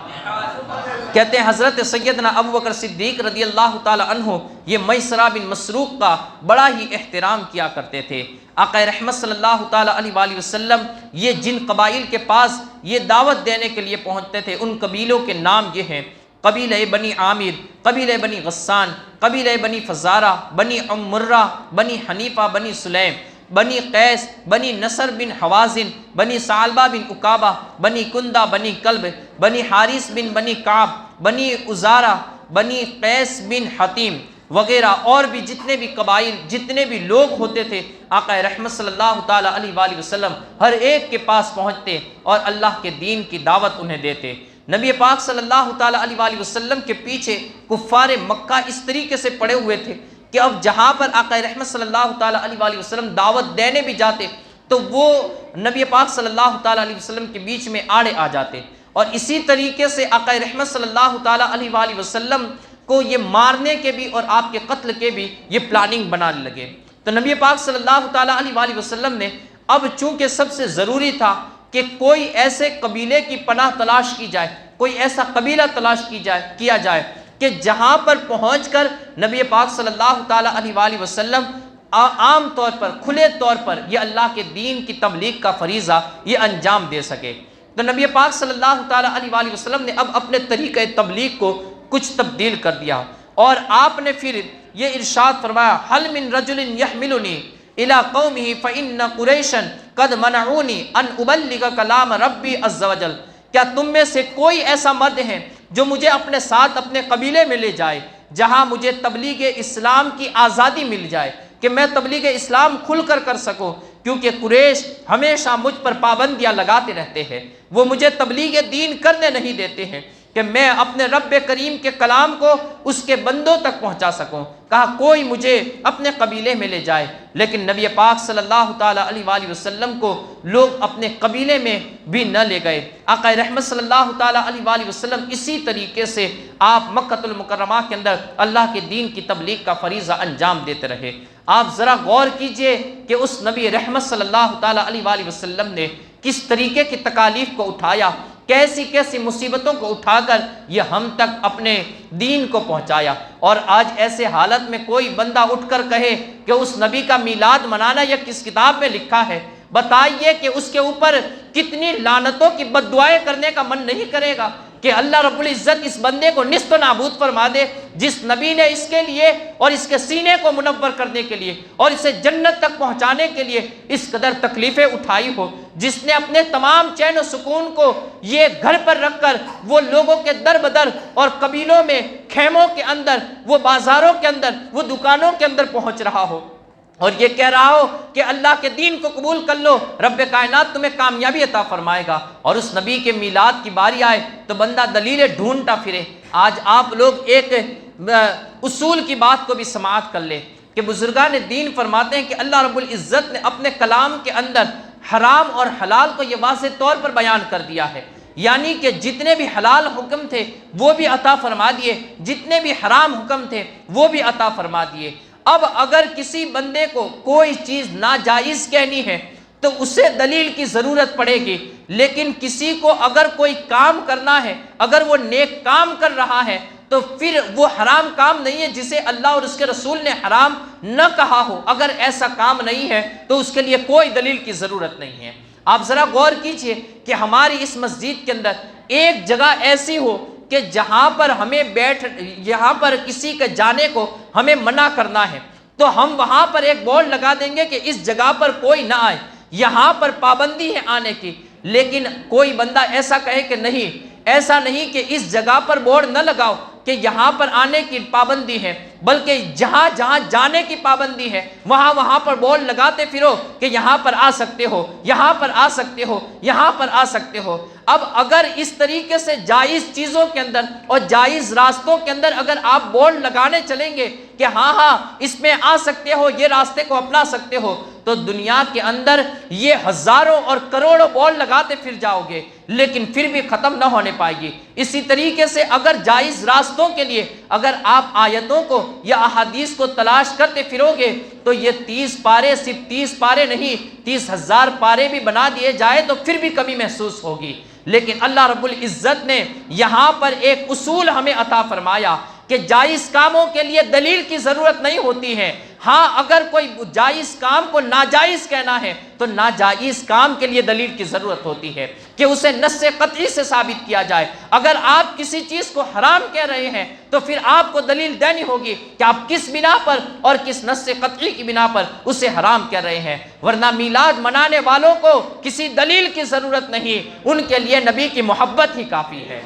کہتے ہیں حضرت سیدنا ابو بکر صدیق رضی اللہ تعالی عنہ یہ میسرہ بن مسروق کا بڑا ہی احترام کیا کرتے تھے۔ آقا رحمت صلی اللہ تعالی علیہ وآلہ وسلم یہ جن قبائل کے پاس یہ دعوت دینے کے لیے پہنچتے تھے ان قبیلوں کے نام یہ ہیں: قبیلہ بنی عامر، قبیلہ بنی غسان، قبیلہ بنی فزارہ، بنی مرہ، بنی حنیفہ، بنی سلیم، بنی قیس، بنی نصر بن حوازن، بنی ثعلبہ بن عقابہ، بنی کندہ، بنی کلب، بنی حارث بن بنی کعب، بنی عزارہ، بنی قیس بن حتیم وغیرہ، اور بھی جتنے بھی قبائل جتنے بھی لوگ ہوتے تھے آقا رحمت صلی اللہ تعالی علیہ وآلہ وسلم ہر ایک کے پاس پہنچتے اور اللہ کے دین کی دعوت انہیں دیتے۔ نبی پاک صلی اللہ تعالی علیہ وآلہ وسلم کے پیچھے کفار مکہ اس طریقے سے پڑے ہوئے تھے کہ اب جہاں پر آقا رحمت صلی اللہ تعالی علیہ وآلہ وسلم دعوت دینے بھی جاتے تو وہ نبی پاک صلی اللہ تعالی علیہ وسلم کے بیچ میں آڑے آ جاتے، اور اسی طریقے سے آقا رحمت صلی اللہ تعالی علیہ وآلہ وسلم کو یہ مارنے کے بھی اور آپ کے قتل کے بھی یہ پلاننگ بنانے لگے۔ تو نبی پاک صلی اللہ تعالی علیہ وآلہ وسلم نے اب چونکہ سب سے ضروری تھا کہ کوئی ایسے قبیلے کی پناہ تلاش کی جائے، کوئی ایسا قبیلہ تلاش کیا جائے کہ جہاں پر پہنچ کر نبی پاک صلی اللہ تعالی علیہ وآلہ وسلم عام طور پر کھلے طور پر یہ اللہ کے دین کی تبلیغ کا فریضہ یہ انجام دے سکے۔ تو نبی پاک صلی اللہ تعالی علیہ وآلہ وسلم نے اب اپنے طریقہ تبلیغ کو کچھ تبدیل کر دیا، اور آپ نے پھر یہ ارشاد فرمایا حل من رجل یحملنی الی قومہ فإن قریشا قد منعونی ان ابلغ کلام ربی عز وجل۔ کیا تم میں سے کوئی ایسا مرد ہے جو مجھے اپنے ساتھ اپنے قبیلے میں لے جائے جہاں مجھے تبلیغ اسلام کی آزادی مل جائے کہ میں تبلیغ اسلام کھل کر سکوں، کیونکہ قریش ہمیشہ مجھ پر پابندیاں لگاتے رہتے ہیں، وہ مجھے تبلیغ دین کرنے نہیں دیتے ہیں کہ میں اپنے رب کریم کے کلام کو اس کے بندوں تک پہنچا سکوں۔ کہا کوئی مجھے اپنے قبیلے میں لے جائے، لیکن نبی پاک صلی اللہ تعالی علیہ وآلہ وسلم کو لوگ اپنے قبیلے میں بھی نہ لے گئے۔ آقا رحمت صلی اللہ تعالی علیہ وآلہ وسلم اسی طریقے سے آپ مکہ المکرمہ کے اندر اللہ کے دین کی تبلیغ کا فریضہ انجام دیتے رہے۔ آپ ذرا غور کیجئے کہ اس نبی رحمت صلی اللہ تعالی علیہ وآلہ وسلم نے کس طریقے کی تکالیف کو اٹھایا، کیسی کیسی مصیبتوں کو اٹھا کر یہ ہم تک اپنے دین کو پہنچایا۔ اور آج ایسے حالت میں کوئی بندہ اٹھ کر کہے کہ اس نبی کا میلاد منانا یہ کس کتاب میں لکھا ہے، بتائیے کہ اس کے اوپر کتنی لعنتوں کی بد دعائیں کرنے کا من نہیں کرے گا کہ اللہ رب العزت اس بندے کو نیست و نابود فرما دے جس نبی نے اس کے لیے اور اس کے سینے کو منور کرنے کے لیے اور اسے جنت تک پہنچانے کے لیے اس قدر تکلیفیں اٹھائی ہو، جس نے اپنے تمام چین و سکون کو یہ گھر پر رکھ کر وہ لوگوں کے در بدر اور قبیلوں میں خیموں کے اندر، وہ بازاروں کے اندر، وہ دکانوں کے اندر پہنچ رہا ہو اور یہ کہہ رہا ہو کہ اللہ کے دین کو قبول کر لو، رب کائنات تمہیں کامیابی عطا فرمائے گا، اور اس نبی کے میلاد کی باری آئے تو بندہ دلیلیں ڈھونڈتا پھرے۔ آج آپ لوگ ایک اصول کی بات کو بھی سماعت کر لیں کہ بزرگان دین فرماتے ہیں کہ اللہ رب العزت نے اپنے کلام کے اندر حرام اور حلال کو یہ واضح طور پر بیان کر دیا ہے، یعنی کہ جتنے بھی حلال حکم تھے وہ بھی عطا فرما دیے، جتنے بھی حرام حکم تھے وہ بھی عطا فرما دیے۔ اب اگر کسی بندے کو کوئی چیز ناجائز کہنی ہے تو اسے دلیل کی ضرورت پڑے گی، لیکن کسی کو اگر کوئی کام کرنا ہے، اگر وہ نیک کام کر رہا ہے تو پھر وہ حرام کام نہیں ہے جسے اللہ اور اس کے رسول نے حرام نہ کہا ہو، اگر ایسا کام نہیں ہے تو اس کے لیے کوئی دلیل کی ضرورت نہیں ہے۔ آپ ذرا غور کیجئے کہ ہماری اس مسجد کے اندر ایک جگہ ایسی ہو کہ جہاں پر ہمیں یہاں پر کسی کے جانے کو ہمیں منع کرنا ہے تو ہم وہاں پر ایک بورڈ لگا دیں گے کہ اس جگہ پر کوئی نہ آئے، یہاں پر پابندی ہے آنے کی، لیکن کوئی بندہ ایسا کہے کہ نہیں، ایسا نہیں کہ اس جگہ پر بورڈ نہ لگاؤ کہ یہاں پر آنے کی پابندی ہے، بلکہ جہاں جہاں جانے کی پابندی ہے وہاں پر بورڈ لگاتے پھرو کہ یہاں پر آ سکتے ہو، یہاں پر آ سکتے ہو، یہاں پر آ سکتے ہو۔ اب اگر اس طریقے سے جائز چیزوں کے اندر اور جائز راستوں کے اندر اگر آپ بورڈ لگانے چلیں گے کہ ہاں اس میں آ سکتے ہو، یہ راستے کو اپنا سکتے ہو، تو دنیا کے اندر یہ ہزاروں اور کروڑوں بورڈ لگاتے پھر جاؤ گے، لیکن پھر بھی ختم نہ ہونے پائے گی۔ اسی طریقے سے اگر جائز راستوں کے لیے اگر آپ آیتوں کو یا احادیث کو تلاش کرتے پھرو گے تو یہ 30 پارے صرف 30 پارے نہیں 30,000 پارے بھی بنا دیے جائے تو پھر بھی کمی محسوس ہوگی۔ لیکن اللہ رب العزت نے یہاں پر ایک اصول ہمیں عطا فرمایا کہ جائز کاموں کے لیے دلیل کی ضرورت نہیں ہوتی ہے۔ ہاں اگر کوئی جائز کام کو ناجائز کہنا ہے تو ناجائز کام کے لیے دلیل کی ضرورت ہوتی ہے کہ اسے نص قطعی سے ثابت کیا جائے۔ اگر آپ کسی چیز کو حرام کہہ رہے ہیں تو پھر آپ کو دلیل دینی ہوگی کہ آپ کس بنا پر اور کس نص قطعی کی بنا پر اسے حرام کہہ رہے ہیں، ورنہ میلاد منانے والوں کو کسی دلیل کی ضرورت نہیں، ان کے لیے نبی کی محبت ہی کافی ہے۔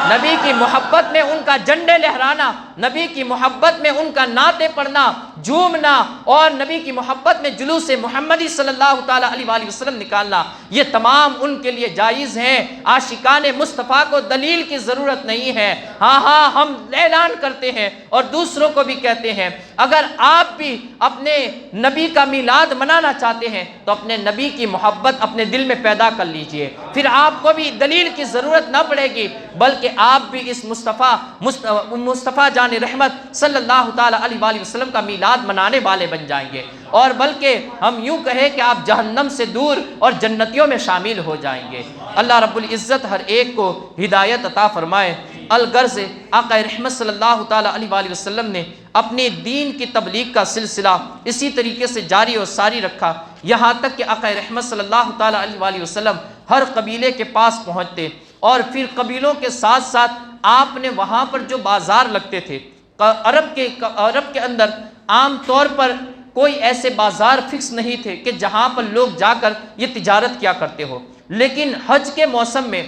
نبی کی محبت میں ان کا جھنڈے لہرانا، نبی کی محبت میں ان کا نعتیں پڑھنا، جھومنا، اور نبی کی محبت میں جلوس محمدی صلی اللہ تعالیٰ علیہ وآلہ وسلم نکالنا، یہ تمام ان کے لیے جائز ہیں۔ عاشقان مصطفیٰ کو دلیل کی ضرورت نہیں ہے۔ ہاں ہم اعلان کرتے ہیں اور دوسروں کو بھی کہتے ہیں، اگر آپ بھی اپنے نبی کا میلاد منانا چاہتے ہیں تو اپنے نبی کی محبت اپنے دل میں پیدا کر لیجئے، پھر آپ کو بھی دلیل کی ضرورت نہ پڑے گی، بلکہ آپ بھی اس مصطفیٰ جان رحمت صلی اللہ تعالیٰ علیہ وآلہ وسلم کا میلاد منانے والے بن جائیں گے، اور بلکہ ہم یوں کہیں کہ آپ جہنم سے دور اور جنتیوں میں شامل ہو جائیں گے۔ اللہ رب العزت ہر ایک کو ہدایت عطا فرمائے۔ الغرض آقا رحمت صلی اللہ تعالیٰ علیہ وآلہ وسلم نے اپنے دین کی تبلیغ کا سلسلہ اسی طریقے سے جاری اور ساری رکھا، یہاں تک کہ آقا رحمت صلی اللہ تعالیٰ علیہ وآلہ وسلم ہر قبیلے کے پاس پہنچتے، اور پھر قبیلوں کے ساتھ ساتھ آپ نے وہاں پر جو بازار لگتے تھے، عرب کے اندر عام طور پر کوئی ایسے بازار فکس نہیں تھے کہ جہاں پر لوگ جا کر یہ تجارت کیا کرتے ہو، لیکن حج کے موسم میں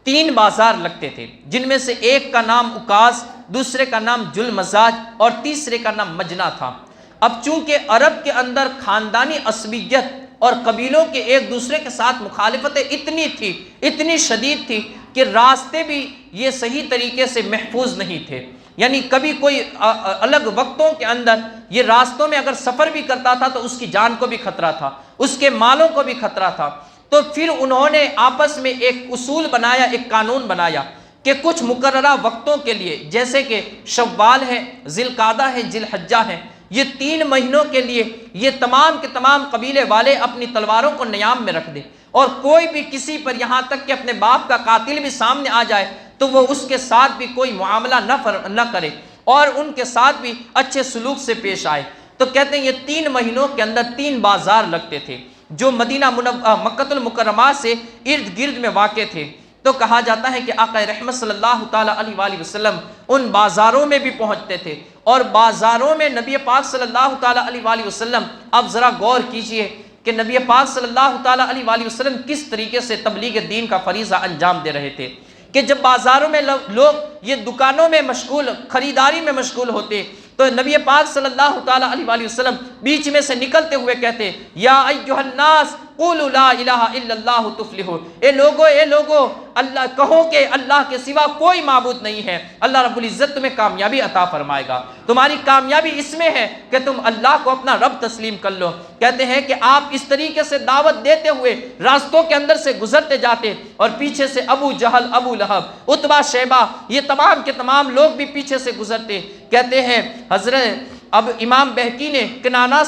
3 بازار لگتے تھے، جن میں سے ایک کا نام اکاز، دوسرے کا نام جلمزاج اور تیسرے کا نام مجنہ تھا۔ اب چونکہ عرب کے اندر خاندانی عصبیت اور قبیلوں کے ایک دوسرے کے ساتھ مخالفتیں اتنی شدید تھی کہ راستے بھی یہ صحیح طریقے سے محفوظ نہیں تھے، یعنی کبھی کوئی الگ وقتوں کے اندر یہ راستوں میں اگر سفر بھی کرتا تھا تو اس کی جان کو بھی خطرہ تھا، اس کے مالوں کو بھی خطرہ تھا۔ تو پھر انہوں نے آپس میں ایک اصول بنایا، ایک قانون بنایا کہ کچھ مقررہ وقتوں کے لیے، جیسے کہ شوال ہے، ذی القعدہ ہے، ذی الحجہ ہے، یہ 3 مہینوں کے لیے یہ تمام کے تمام قبیلے والے اپنی تلواروں کو نیام میں رکھ دیں، اور کوئی بھی کسی پر یہاں تک کہ اپنے باپ کا قاتل بھی سامنے آ جائے تو وہ اس کے ساتھ بھی کوئی معاملہ نہ کرے اور ان کے ساتھ بھی اچھے سلوک سے پیش آئے۔ تو کہتے ہیں یہ 3 مہینوں کے اندر 3 بازار لگتے تھے جو مدینہ مکہ المکرمہ سے ارد گرد میں واقع تھے۔ تو کہا جاتا ہے کہ آقا رحمت صلی اللہ تعالیٰ علیہ وآلہ وسلم ان بازاروں میں بھی پہنچتے تھے، اور بازاروں میں نبی پاک صلی اللہ تعالیٰ علیہ وآلہ وسلم، اب ذرا غور کیجئے کہ نبی پاک صلی اللہ تعالیٰ علیہ وآلہ وسلم کس طریقے سے تبلیغ دین کا فریضہ انجام دے رہے تھے کہ جب بازاروں میں لوگ یہ دکانوں میں مشغول، خریداری میں مشغول ہوتے تو نبی پاک صلی اللہ تعالیٰ علیہ وآلہ وسلم بیچ میں سے نکلتے ہوئے کہتے، یا ایھا الناس قولوا لا الہ الا اللہ تفلحوا، اے لوگو اللہ کہو کہ اللہ کے سوا کوئی معبود نہیں ہے، اللہ رب العزت تمہیں کامیابی عطا فرمائے گا، تمہاری کامیابی اس میں ہے کہ تم اللہ کو اپنا رب تسلیم کر لو۔ کہتے ہیں کہ آپ اس طریقے سے دعوت دیتے ہوئے راستوں کے اندر سے گزرتے جاتے، اور پیچھے سے ابو جہل، ابو لہب، عتبہ، شیبہ، یہ تمام کے تمام لوگ بھی پیچھے سے گزرتے۔ کہتے ہیں حضرت اب امام بہقی نے کنانہ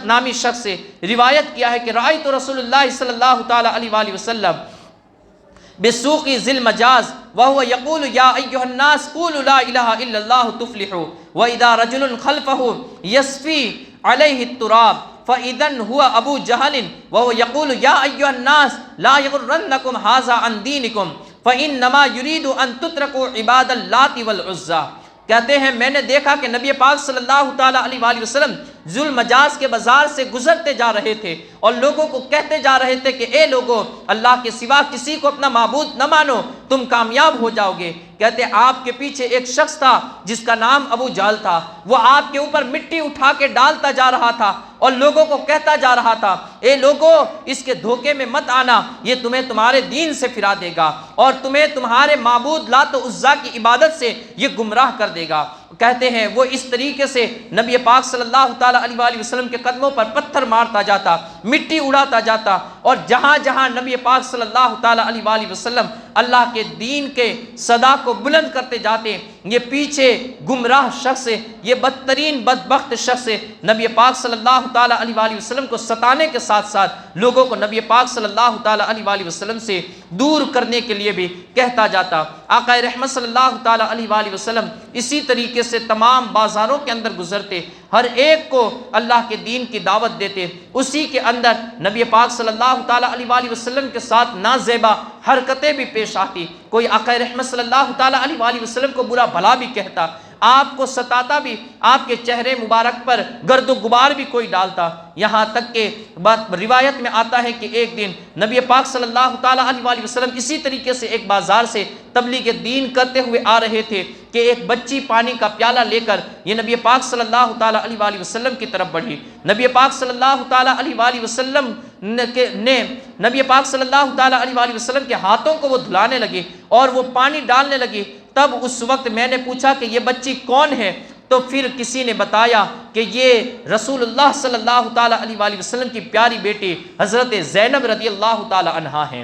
نامی شخص سے روایت کیا ہے کہ رأیت رسول اللہ صلی اللہ تعالیٰ علیہ وآلہ وسلم بسوق ذی المجاز وهو يقول يا أيها الناس قولوا لا إله إلا الله تفلحوا وإذا رجل خلفه يسفي عليه التراب فإذن هو أبو جهل وهو يقول يا أيها الناس لا يغرنكم هذا عن دينكم فإنما يريد أن تتركوا عباد اللات والعزى۔ کہتے ہیں میں نے دیکھا کہ نبی پاک صلی اللہ تعالیٰ علیہ وآلہ وسلم ذو المجاز کے بازار سے گزرتے جا رہے تھے اور لوگوں کو کہتے جا رہے تھے کہ اے لوگوں، اللہ کے سوا کسی کو اپنا معبود نہ مانو، تم کامیاب ہو جاؤ گے۔ کہتے آپ کے پیچھے ایک شخص تھا جس کا نام ابو جہل تھا، وہ آپ کے اوپر مٹی اٹھا کے ڈالتا جا رہا تھا اور لوگوں کو کہتا جا رہا تھا اے لوگوں، اس کے دھوکے میں مت آنا، یہ تمہیں تمہارے دین سے پھرا دے گا اور تمہیں تمہارے معبود لات و عزیٰ کی عبادت سے یہ گمراہ کر دے گا۔ کہتے ہیں وہ اس طریقے سے نبی پاک صلی اللہ تعالیٰ علیہ وآلہ وسلم کے قدموں پر پتھر مارتا جاتا، مٹی اڑاتا جاتا، اور جہاں جہاں نبی پاک صلی اللہ تعالیٰ علیہ وآلہ وسلم اللہ کے دین کے صدا کو بلند کرتے جاتے، یہ پیچھے گمراہ شخص، یہ بدترین بدبخت شخص نبی پاک صلی اللہ تعالیٰ علیہ وآلہ وسلم کو ستانے کے ساتھ ساتھ لوگوں کو نبی پاک صلی اللہ تعالیٰ علیہ وآلہ وسلم سے دور کرنے کے لیے بھی کہتا جاتا۔ آقا رحمت صلی اللہ تعالیٰ علیہ وآلہ وسلم اسی طریقے سے تمام بازاروں کے اندر گزرتے، ہر ایک کو اللہ کے دین کی دعوت دیتے، اسی کے اندر نبی پاک صلی اللہ تعالیٰ علیہ وآلہ وسلم کے ساتھ نازیبا حرکتیں بھی پیش آتی، کوئی آقا رحمت صلی اللہ تعالیٰ علیہ وآلہ وسلم کو برا بھلا بھی کہتا، آپ کو ستاتا بھی، آپ کے چہرے مبارک پر گرد و غبار بھی کوئی ڈالتا، یہاں تک کہ روایت میں آتا ہے کہ ایک دن نبی پاک صلی اللہ تعالیٰ علیہ وآلہ وسلم اسی طریقے سے ایک بازار سے تبلیغ دین کرتے ہوئے آ رہے تھے کہ ایک بچی پانی کا پیالہ لے کر یہ نبی پاک صلی اللہ تعالیٰ علیہ وآلہ وسلم کی طرف بڑھی۔ نبی پاک صلی اللہ تعالیٰ علیہ وآلہ وسلم نے نبی پاک صلی اللہ تعالیٰ علیہ وآلہ وسلم کے ہاتھوں کو وہ دھلانے لگی اور وہ پانی ڈالنے لگی۔ تب اس وقت میں نے پوچھا کہ یہ بچی کون ہے؟ تو پھر کسی نے بتایا کہ یہ رسول اللہ صلی اللہ تعالیٰ علیہ وآلہ وسلم کی پیاری بیٹی حضرت زینب رضی اللہ تعالیٰ عنہا ہیں۔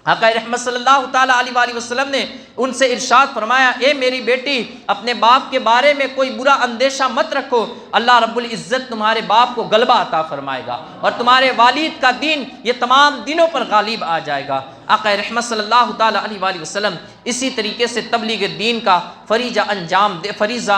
آقا رحمت صلی اللہ تعالیٰ علیہ وآلہ وسلم نے ان سے ارشاد فرمایا، اے میری بیٹی، اپنے باپ کے بارے میں کوئی برا اندیشہ مت رکھو، اللہ رب العزت تمہارے باپ کو غلبہ عطا فرمائے گا اور تمہارے والد کا دین یہ تمام دینوں پر غالب آ جائے گا۔ آقا رحمت صلی اللہ تعالیٰ علیہ وآلہ وسلم اسی طریقے سے تبلیغ دین کا فریضہ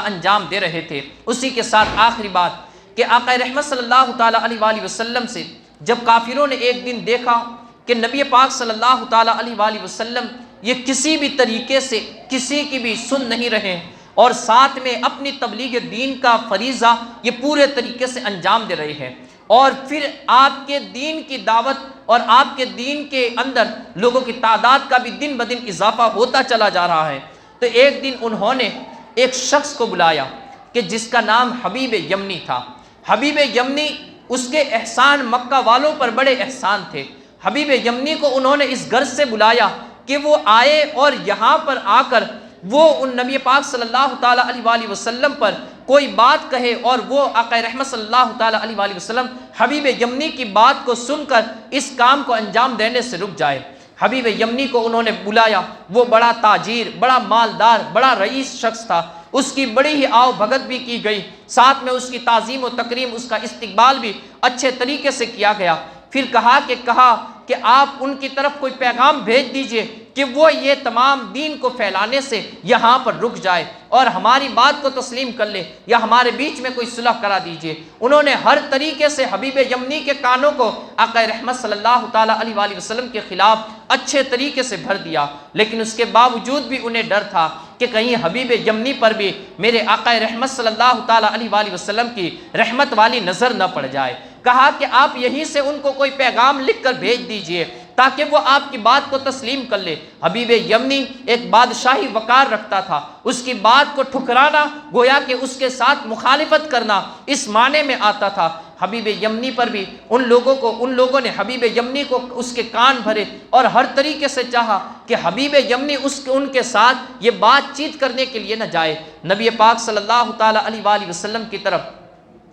انجام دے رہے تھے۔ اسی کے ساتھ آخری بات کہ آقا رحمت صلی اللہ تعالیٰ علیہ وآلہ وسلم سے جب کافروں نے ایک دن دیکھا کہ نبی پاک صلی اللہ تعالیٰ علیہ وآلہ وسلم یہ کسی بھی طریقے سے کسی کی بھی سن نہیں رہے اور ساتھ میں اپنی تبلیغ دین کا فریضہ یہ پورے طریقے سے انجام دے رہے ہیں، اور پھر آپ کے دین کی دعوت اور آپ کے دین کے اندر لوگوں کی تعداد کا بھی دن بدن اضافہ ہوتا چلا جا رہا ہے، تو ایک دن انہوں نے ایک شخص کو بلایا کہ جس کا نام حبیب یمنی تھا۔ حبیب یمنی، اس کے احسان مکہ والوں پر بڑے احسان تھے۔ حبیب یمنی کو انہوں نے اس غرض سے بلایا کہ وہ آئے اور یہاں پر آ کر وہ ان نبی پاک صلی اللہ تعالیٰ علیہ وآلہ وسلم پر کوئی بات کہے، اور وہ آقا رحمت صلی اللہ تعالیٰ علیہ وآلہ وسلم حبیب یمنی کی بات کو سن کر اس کام کو انجام دینے سے رک جائے۔ حبیب یمنی کو انہوں نے بلایا، وہ بڑا تاجر، بڑا مالدار، بڑا رئیس شخص تھا، اس کی بڑی ہی آؤ بھگت بھی کی گئی، ساتھ میں اس کی تعظیم و تکریم، اس کا استقبال بھی اچھے طریقے سے کیا گیا۔ پھر کہا کہ آپ ان کی طرف کوئی پیغام بھیج دیجئے کہ وہ یہ تمام دین کو پھیلانے سے یہاں پر رک جائے اور ہماری بات کو تسلیم کر لے، یا ہمارے بیچ میں کوئی صلح کرا دیجئے۔ انہوں نے ہر طریقے سے حبیب یمنی کے کانوں کو آقا رحمت صلی اللہ تعالیٰ علیہ وآلہ وسلم کے خلاف اچھے طریقے سے بھر دیا، لیکن اس کے باوجود بھی انہیں ڈر تھا کہ کہیں حبیب یمنی پر بھی میرے آقا رحمت صلی اللہ تعالیٰ علیہ وآلہ وسلم کی رحمت والی نظر نہ پڑ جائے۔ کہا کہ آپ یہیں سے ان کو کوئی پیغام لکھ کر بھیج دیجئے تاکہ وہ آپ کی بات کو تسلیم کر لے۔ حبیب یمنی ایک بادشاہی وقار رکھتا تھا، اس کی بات کو ٹھکرانا گویا کہ اس کے ساتھ مخالفت کرنا اس معنی میں آتا تھا۔ حبیب یمنی پر بھی ان لوگوں نے حبیب یمنی کو اس کے کان بھرے اور ہر طریقے سے چاہا کہ حبیب یمنی ان کے ساتھ یہ بات چیت کرنے کے لیے نہ جائے۔ نبی پاک صلی اللہ تعالیٰ علیہ وآلہ وسلم کی طرف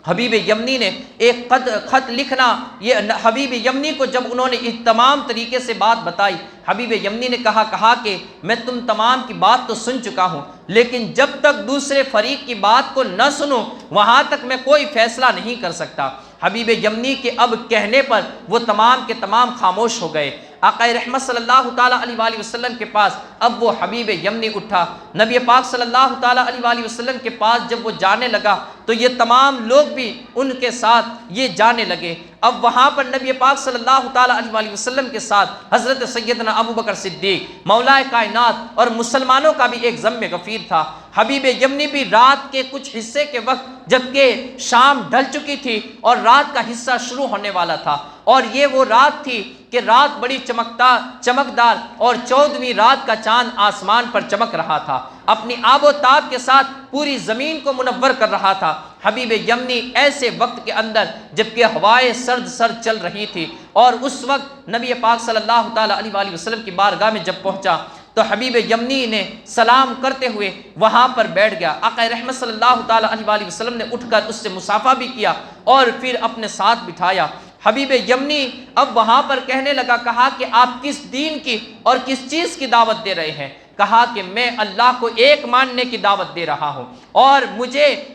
حبیب یمنی نے ایک خط لکھنا، یہ حبیب یمنی کو جب انہوں نے تمام طریقے سے بات بتائی، حبیب یمنی نے کہا کہ میں تم تمام کی بات تو سن چکا ہوں، لیکن جب تک دوسرے فریق کی بات کو نہ سنوں وہاں تک میں کوئی فیصلہ نہیں کر سکتا۔ حبیب یمنی کے اب کہنے پر وہ تمام کے تمام خاموش ہو گئے۔ آقا رحمت صلی اللہ تعالیٰ علیہ وآلہ وسلم کے پاس اب وہ حبیب یمنی اٹھا۔ نبی پاک صلی اللہ تعالیٰ علیہ وآلہ وسلم کے پاس جب وہ جانے لگا تو یہ تمام لوگ بھی ان کے ساتھ یہ جانے لگے۔ اب وہاں پر نبی پاک صلی اللہ تعالیٰ علیہ وآلہ وسلم کے ساتھ حضرت سیدنا ابو بکر صدیق مولا کائنات اور مسلمانوں کا بھی ایک ضم غفیر تھا۔ حبیب یمنی بھی رات کے کچھ حصے کے وقت جبکہ شام ڈھل چکی تھی اور رات کا حصہ شروع ہونے والا تھا، اور یہ وہ رات تھی کہ رات بڑی چمکدار اور 14ویں رات کا چاند آسمان پر چمک رہا تھا، اپنی آب و تاب کے ساتھ پوری زمین کو منور کر رہا تھا۔ حبیب یمنی ایسے وقت کے اندر جبکہ ہوائیں سرد چل رہی تھی، اور اس وقت نبی پاک صلی اللہ تعالیٰ علیہ وآلہ وسلم کی بارگاہ میں جب پہنچا تو حبیب یمنی نے سلام کرتے ہوئے وہاں پر بیٹھ گیا۔ آقا رحمت صلی اللہ تعالیٰ علیہ وآلہ وسلم نے اٹھ کر اس سے مصافحہ بھی کیا اور پھر اپنے ساتھ بٹھایا۔ حبیب یمنی اب وہاں پر کہنے لگا، کہا کہ آپ کس دین کی اور کس چیز کی دعوت دے رہے ہیں؟ کہا کہ میں اللہ کو ایک ماننے کی دعوت دے رہا ہوں، اور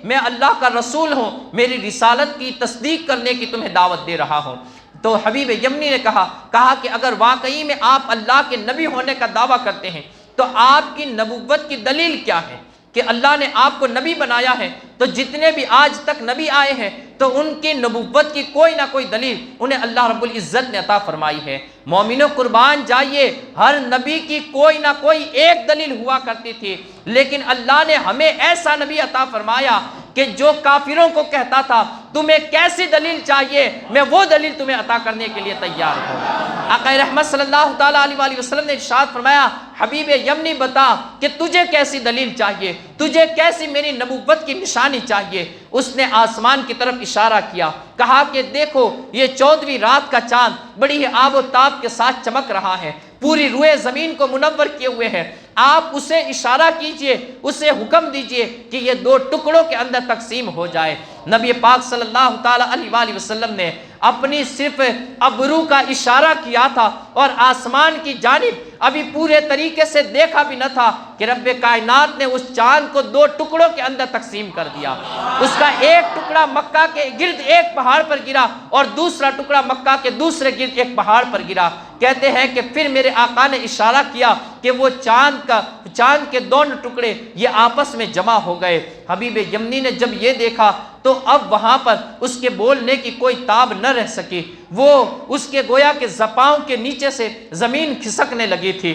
میں اللہ کا رسول ہوں، میری رسالت کی تصدیق کرنے کی تمہیں دعوت دے رہا ہوں۔ تو حبیب یمنی نے کہا کہ اگر واقعی میں آپ اللہ کے نبی ہونے کا دعویٰ کرتے ہیں تو آپ کی نبوت کی دلیل کیا ہے کہ اللہ نے آپ کو نبی بنایا ہے؟ تو جتنے بھی آج تک نبی آئے ہیں تو ان کی نبوت کی کوئی نہ کوئی دلیل انہیں اللہ رب العزت نے عطا فرمائی ہے۔ مومنوں قربان جائیے، ہر نبی کی کوئی نہ کوئی ایک دلیل ہوا کرتی تھی، لیکن اللہ نے ہمیں ایسا نبی عطا فرمایا کہ جو کافروں کو کہتا تھا تمہیں کیسی دلیل چاہیے، میں وہ دلیل تمہیں عطا کرنے کے لیے تیار ہوں۔ آقا رحمت صلی اللہ تعالیٰ علیہ وآلہ وسلم نے ارشاد فرمایا، حبیب یمنی بتا کہ تجھے کیسی دلیل چاہیے، تجھے کیسی میری نبوت کی نشانی چاہیے؟ اس نے آسمان کی طرف اشارہ کیا، کہا کہ دیکھو یہ 14ویں رات کا چاند بڑی ہی آب و تاب کے ساتھ چمک رہا ہے، پوری روئے زمین کو منور کیے ہوئے ہے، آپ اسے اشارہ کیجئے، اسے حکم دیجئے کہ یہ 2 ٹکڑوں کے اندر تقسیم ہو جائے۔ نبی پاک صلی اللہ تعالیٰ علیہ وآلہ وسلم نے اپنی صرف ابرو کا اشارہ کیا تھا اور آسمان کی جانب ابھی پورے طریقے سے دیکھا بھی نہ تھا کہ رب کائنات نے اس چاند کو 2 ٹکڑوں کے اندر تقسیم کر دیا۔ اس کا ایک ٹکڑا مکہ کے گرد ایک پہاڑ پر گرا اور دوسرا ٹکڑا مکہ کے دوسرے گرد ایک پہاڑ پر گرا۔ کہتے ہیں کہ پھر میرے آقا نے اشارہ کیا کہ وہ چاند کے 2 ٹکڑے یہ آپس میں جمع ہو گئے۔ حبیب یمنی نے جب یہ دیکھا تو اب وہاں پر اس کے بولنے کی کوئی تاب نہ رہ سکی، وہ اس کے گویا کہ زپاؤں کے نیچے سے زمین کھسکنے لگی تھی۔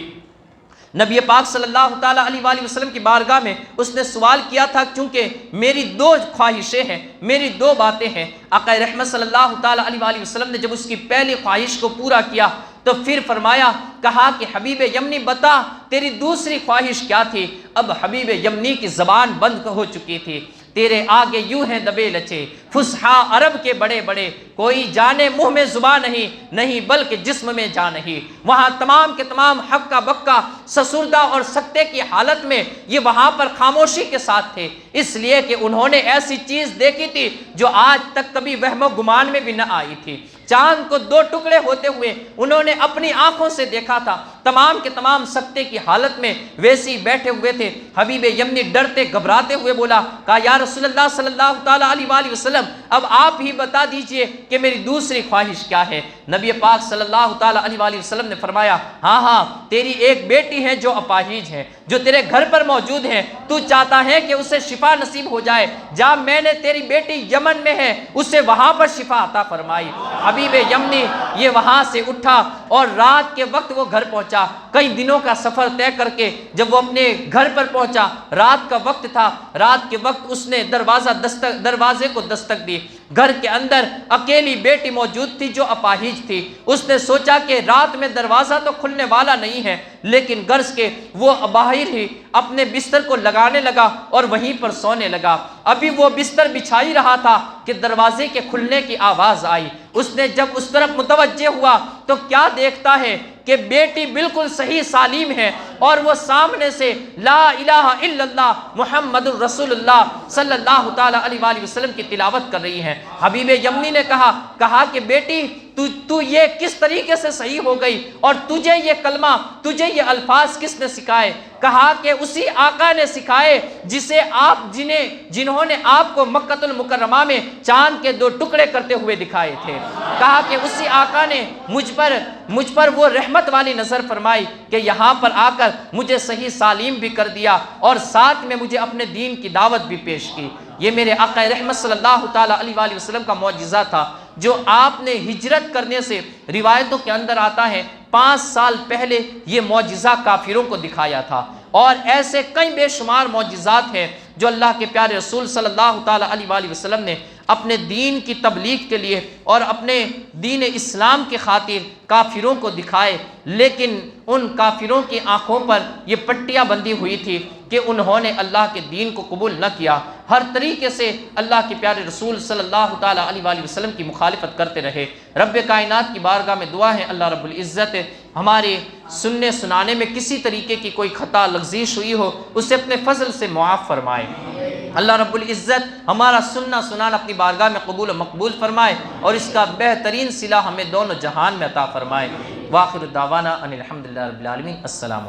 نبی پاک صلی اللہ تعالیٰ علیہ وآلہ وسلم کی بارگاہ میں اس نے سوال کیا تھا، کیونکہ میری 2 خواہشیں ہیں، میری 2 باتیں ہیں۔ آقا رحمت صلی اللہ تعالیٰ علیہ وآلہ وسلم نے جب اس کی پہلی خواہش کو پورا کیا تو پھر فرمایا، کہا کہ حبیب یمنی بتا تیری دوسری خواہش کیا تھی؟ اب حبیب یمنی کی زبان بند ہو چکی تھی۔ تیرے آگے یوں ہیں دبے لچے فصحا عرب کے بڑے بڑے، کوئی جانے منہ میں زبان نہیں بلکہ جسم میں جان نہیں۔ وہاں تمام کے تمام حق کا بکا سسردہ اور سکتے کی حالت میں یہ وہاں پر خاموشی کے ساتھ تھے، اس لیے کہ انہوں نے ایسی چیز دیکھی تھی جو آج تک کبھی وہم و گمان میں بھی نہ آئی تھی۔ چاند کو 2 ٹکڑے ہوتے ہوئے انہوں نے اپنی آنکھوں سے دیکھا تھا، تمام کے تمام سکتے کی حالت میں ویسی بیٹھے ہوئے تھے۔ حبیب یمنی ڈرتے گھبراتے ہوئے بولا، کہا یا رسول اللہ صلی اللہ تعالیٰ علیہ وآلہ وسلم اب آپ ہی بتا دیجئے کہ میری دوسری خواہش کیا ہے؟ نبی پاک صلی اللہ تعالیٰ علیہ وآلہ وسلم نے فرمایا، ہاں تیری ایک بیٹی ہے جو اپاہج ہے، جو تیرے گھر پر موجود ہے، تو چاہتا ہے کہ اسے شفا نصیب ہو جائے، جا میں نے تیری بیٹی یمن میں ہے اسے وہاں پر شفا عطا فرمائی۔ حبیب یمنی یہ وہاں سے اٹھا اور رات کے وقت وہ گھر پہنچا، کئی دنوں کا سفر طے کر کے جب وہ اپنے گھر پر پہنچا، رات کا وقت تھا، رات کے وقت اس نے دروازے کو دستک دی۔ گھر کے اندر اکیلی بیٹی موجود تھی جو اپاہج تھی۔ اس نے سوچا کہ رات میں دروازہ تو کھلنے والا نہیں ہے، لیکن غرض کے وہ باہر ہی اپنے بستر کو لگانے لگا اور وہیں پر سونے لگا۔ ابھی وہ بستر بچھائی رہا تھا کہ دروازے کے کھلنے کی آواز آئی۔ اس نے جب اس طرف متوجہ ہوا تو کیا دیکھتا ہے کہ بیٹی بالکل صحیح سالم ہے اور وہ سامنے سے لا الہ الا اللہ محمد الرسول اللہ صلی اللہ تعالیٰ علیہ وآلہ وسلم کی تلاوت کر رہی ہے۔ حبیب یمنی نے کہا کہ بیٹی تو یہ کس طریقے سے صحیح ہو گئی اور تجھے یہ کلمہ، تجھے یہ الفاظ کس نے سکھائے؟ کہا کہ اسی آقا نے سکھائے جنہوں نے آپ کو مکۃ المکرمہ میں چاند کے 2 ٹکڑے کرتے ہوئے دکھائے تھے۔ کہا کہ اسی آقا نے مجھ پر وہ رحمت والی نظر فرمائی کہ یہاں پر آ کر مجھے صحیح سالم بھی کر دیا اور ساتھ میں مجھے اپنے دین کی دعوت بھی پیش کی۔ یہ میرے آقا رحمت صلی اللہ تعالیٰ علیہ وآلہ وسلم کا معجزہ تھا، جو آپ نے ہجرت کرنے سے روایتوں کے اندر آتا ہے 5 سال پہلے یہ معجزہ کافروں کو دکھایا تھا۔ اور ایسے کئی بے شمار معجزات ہیں جو اللہ کے پیارے رسول صلی اللہ تعالیٰ علیہ وآلہ وسلم نے اپنے دین کی تبلیغ کے لیے اور اپنے دین اسلام کے خاطر کافروں کو دکھائے، لیکن ان کافروں کی آنکھوں پر یہ پٹیاں بندھی ہوئی تھی کہ انہوں نے اللہ کے دین کو قبول نہ کیا، ہر طریقے سے اللہ کے پیارے رسول صلی اللہ تعالیٰ علیہ وآلہ وسلم کی مخالفت کرتے رہے۔ رب کائنات کی بارگاہ میں دعا ہے اللہ رب العزت ہمارے سننے سنانے میں کسی طریقے کی کوئی خطا لغزش ہوئی ہو اسے اپنے فضل سے معاف فرمائے۔ اللہ رب العزت ہمارا سننا سنانا اپنی بارگاہ میں قبول و مقبول فرمائے اور اس کا بہترین صلہ ہمیں دونوں جہان میں عطا فرمائے۔ وآخر دعوانا ان الحمدللہ رب العالمین۔ السلام علیکم۔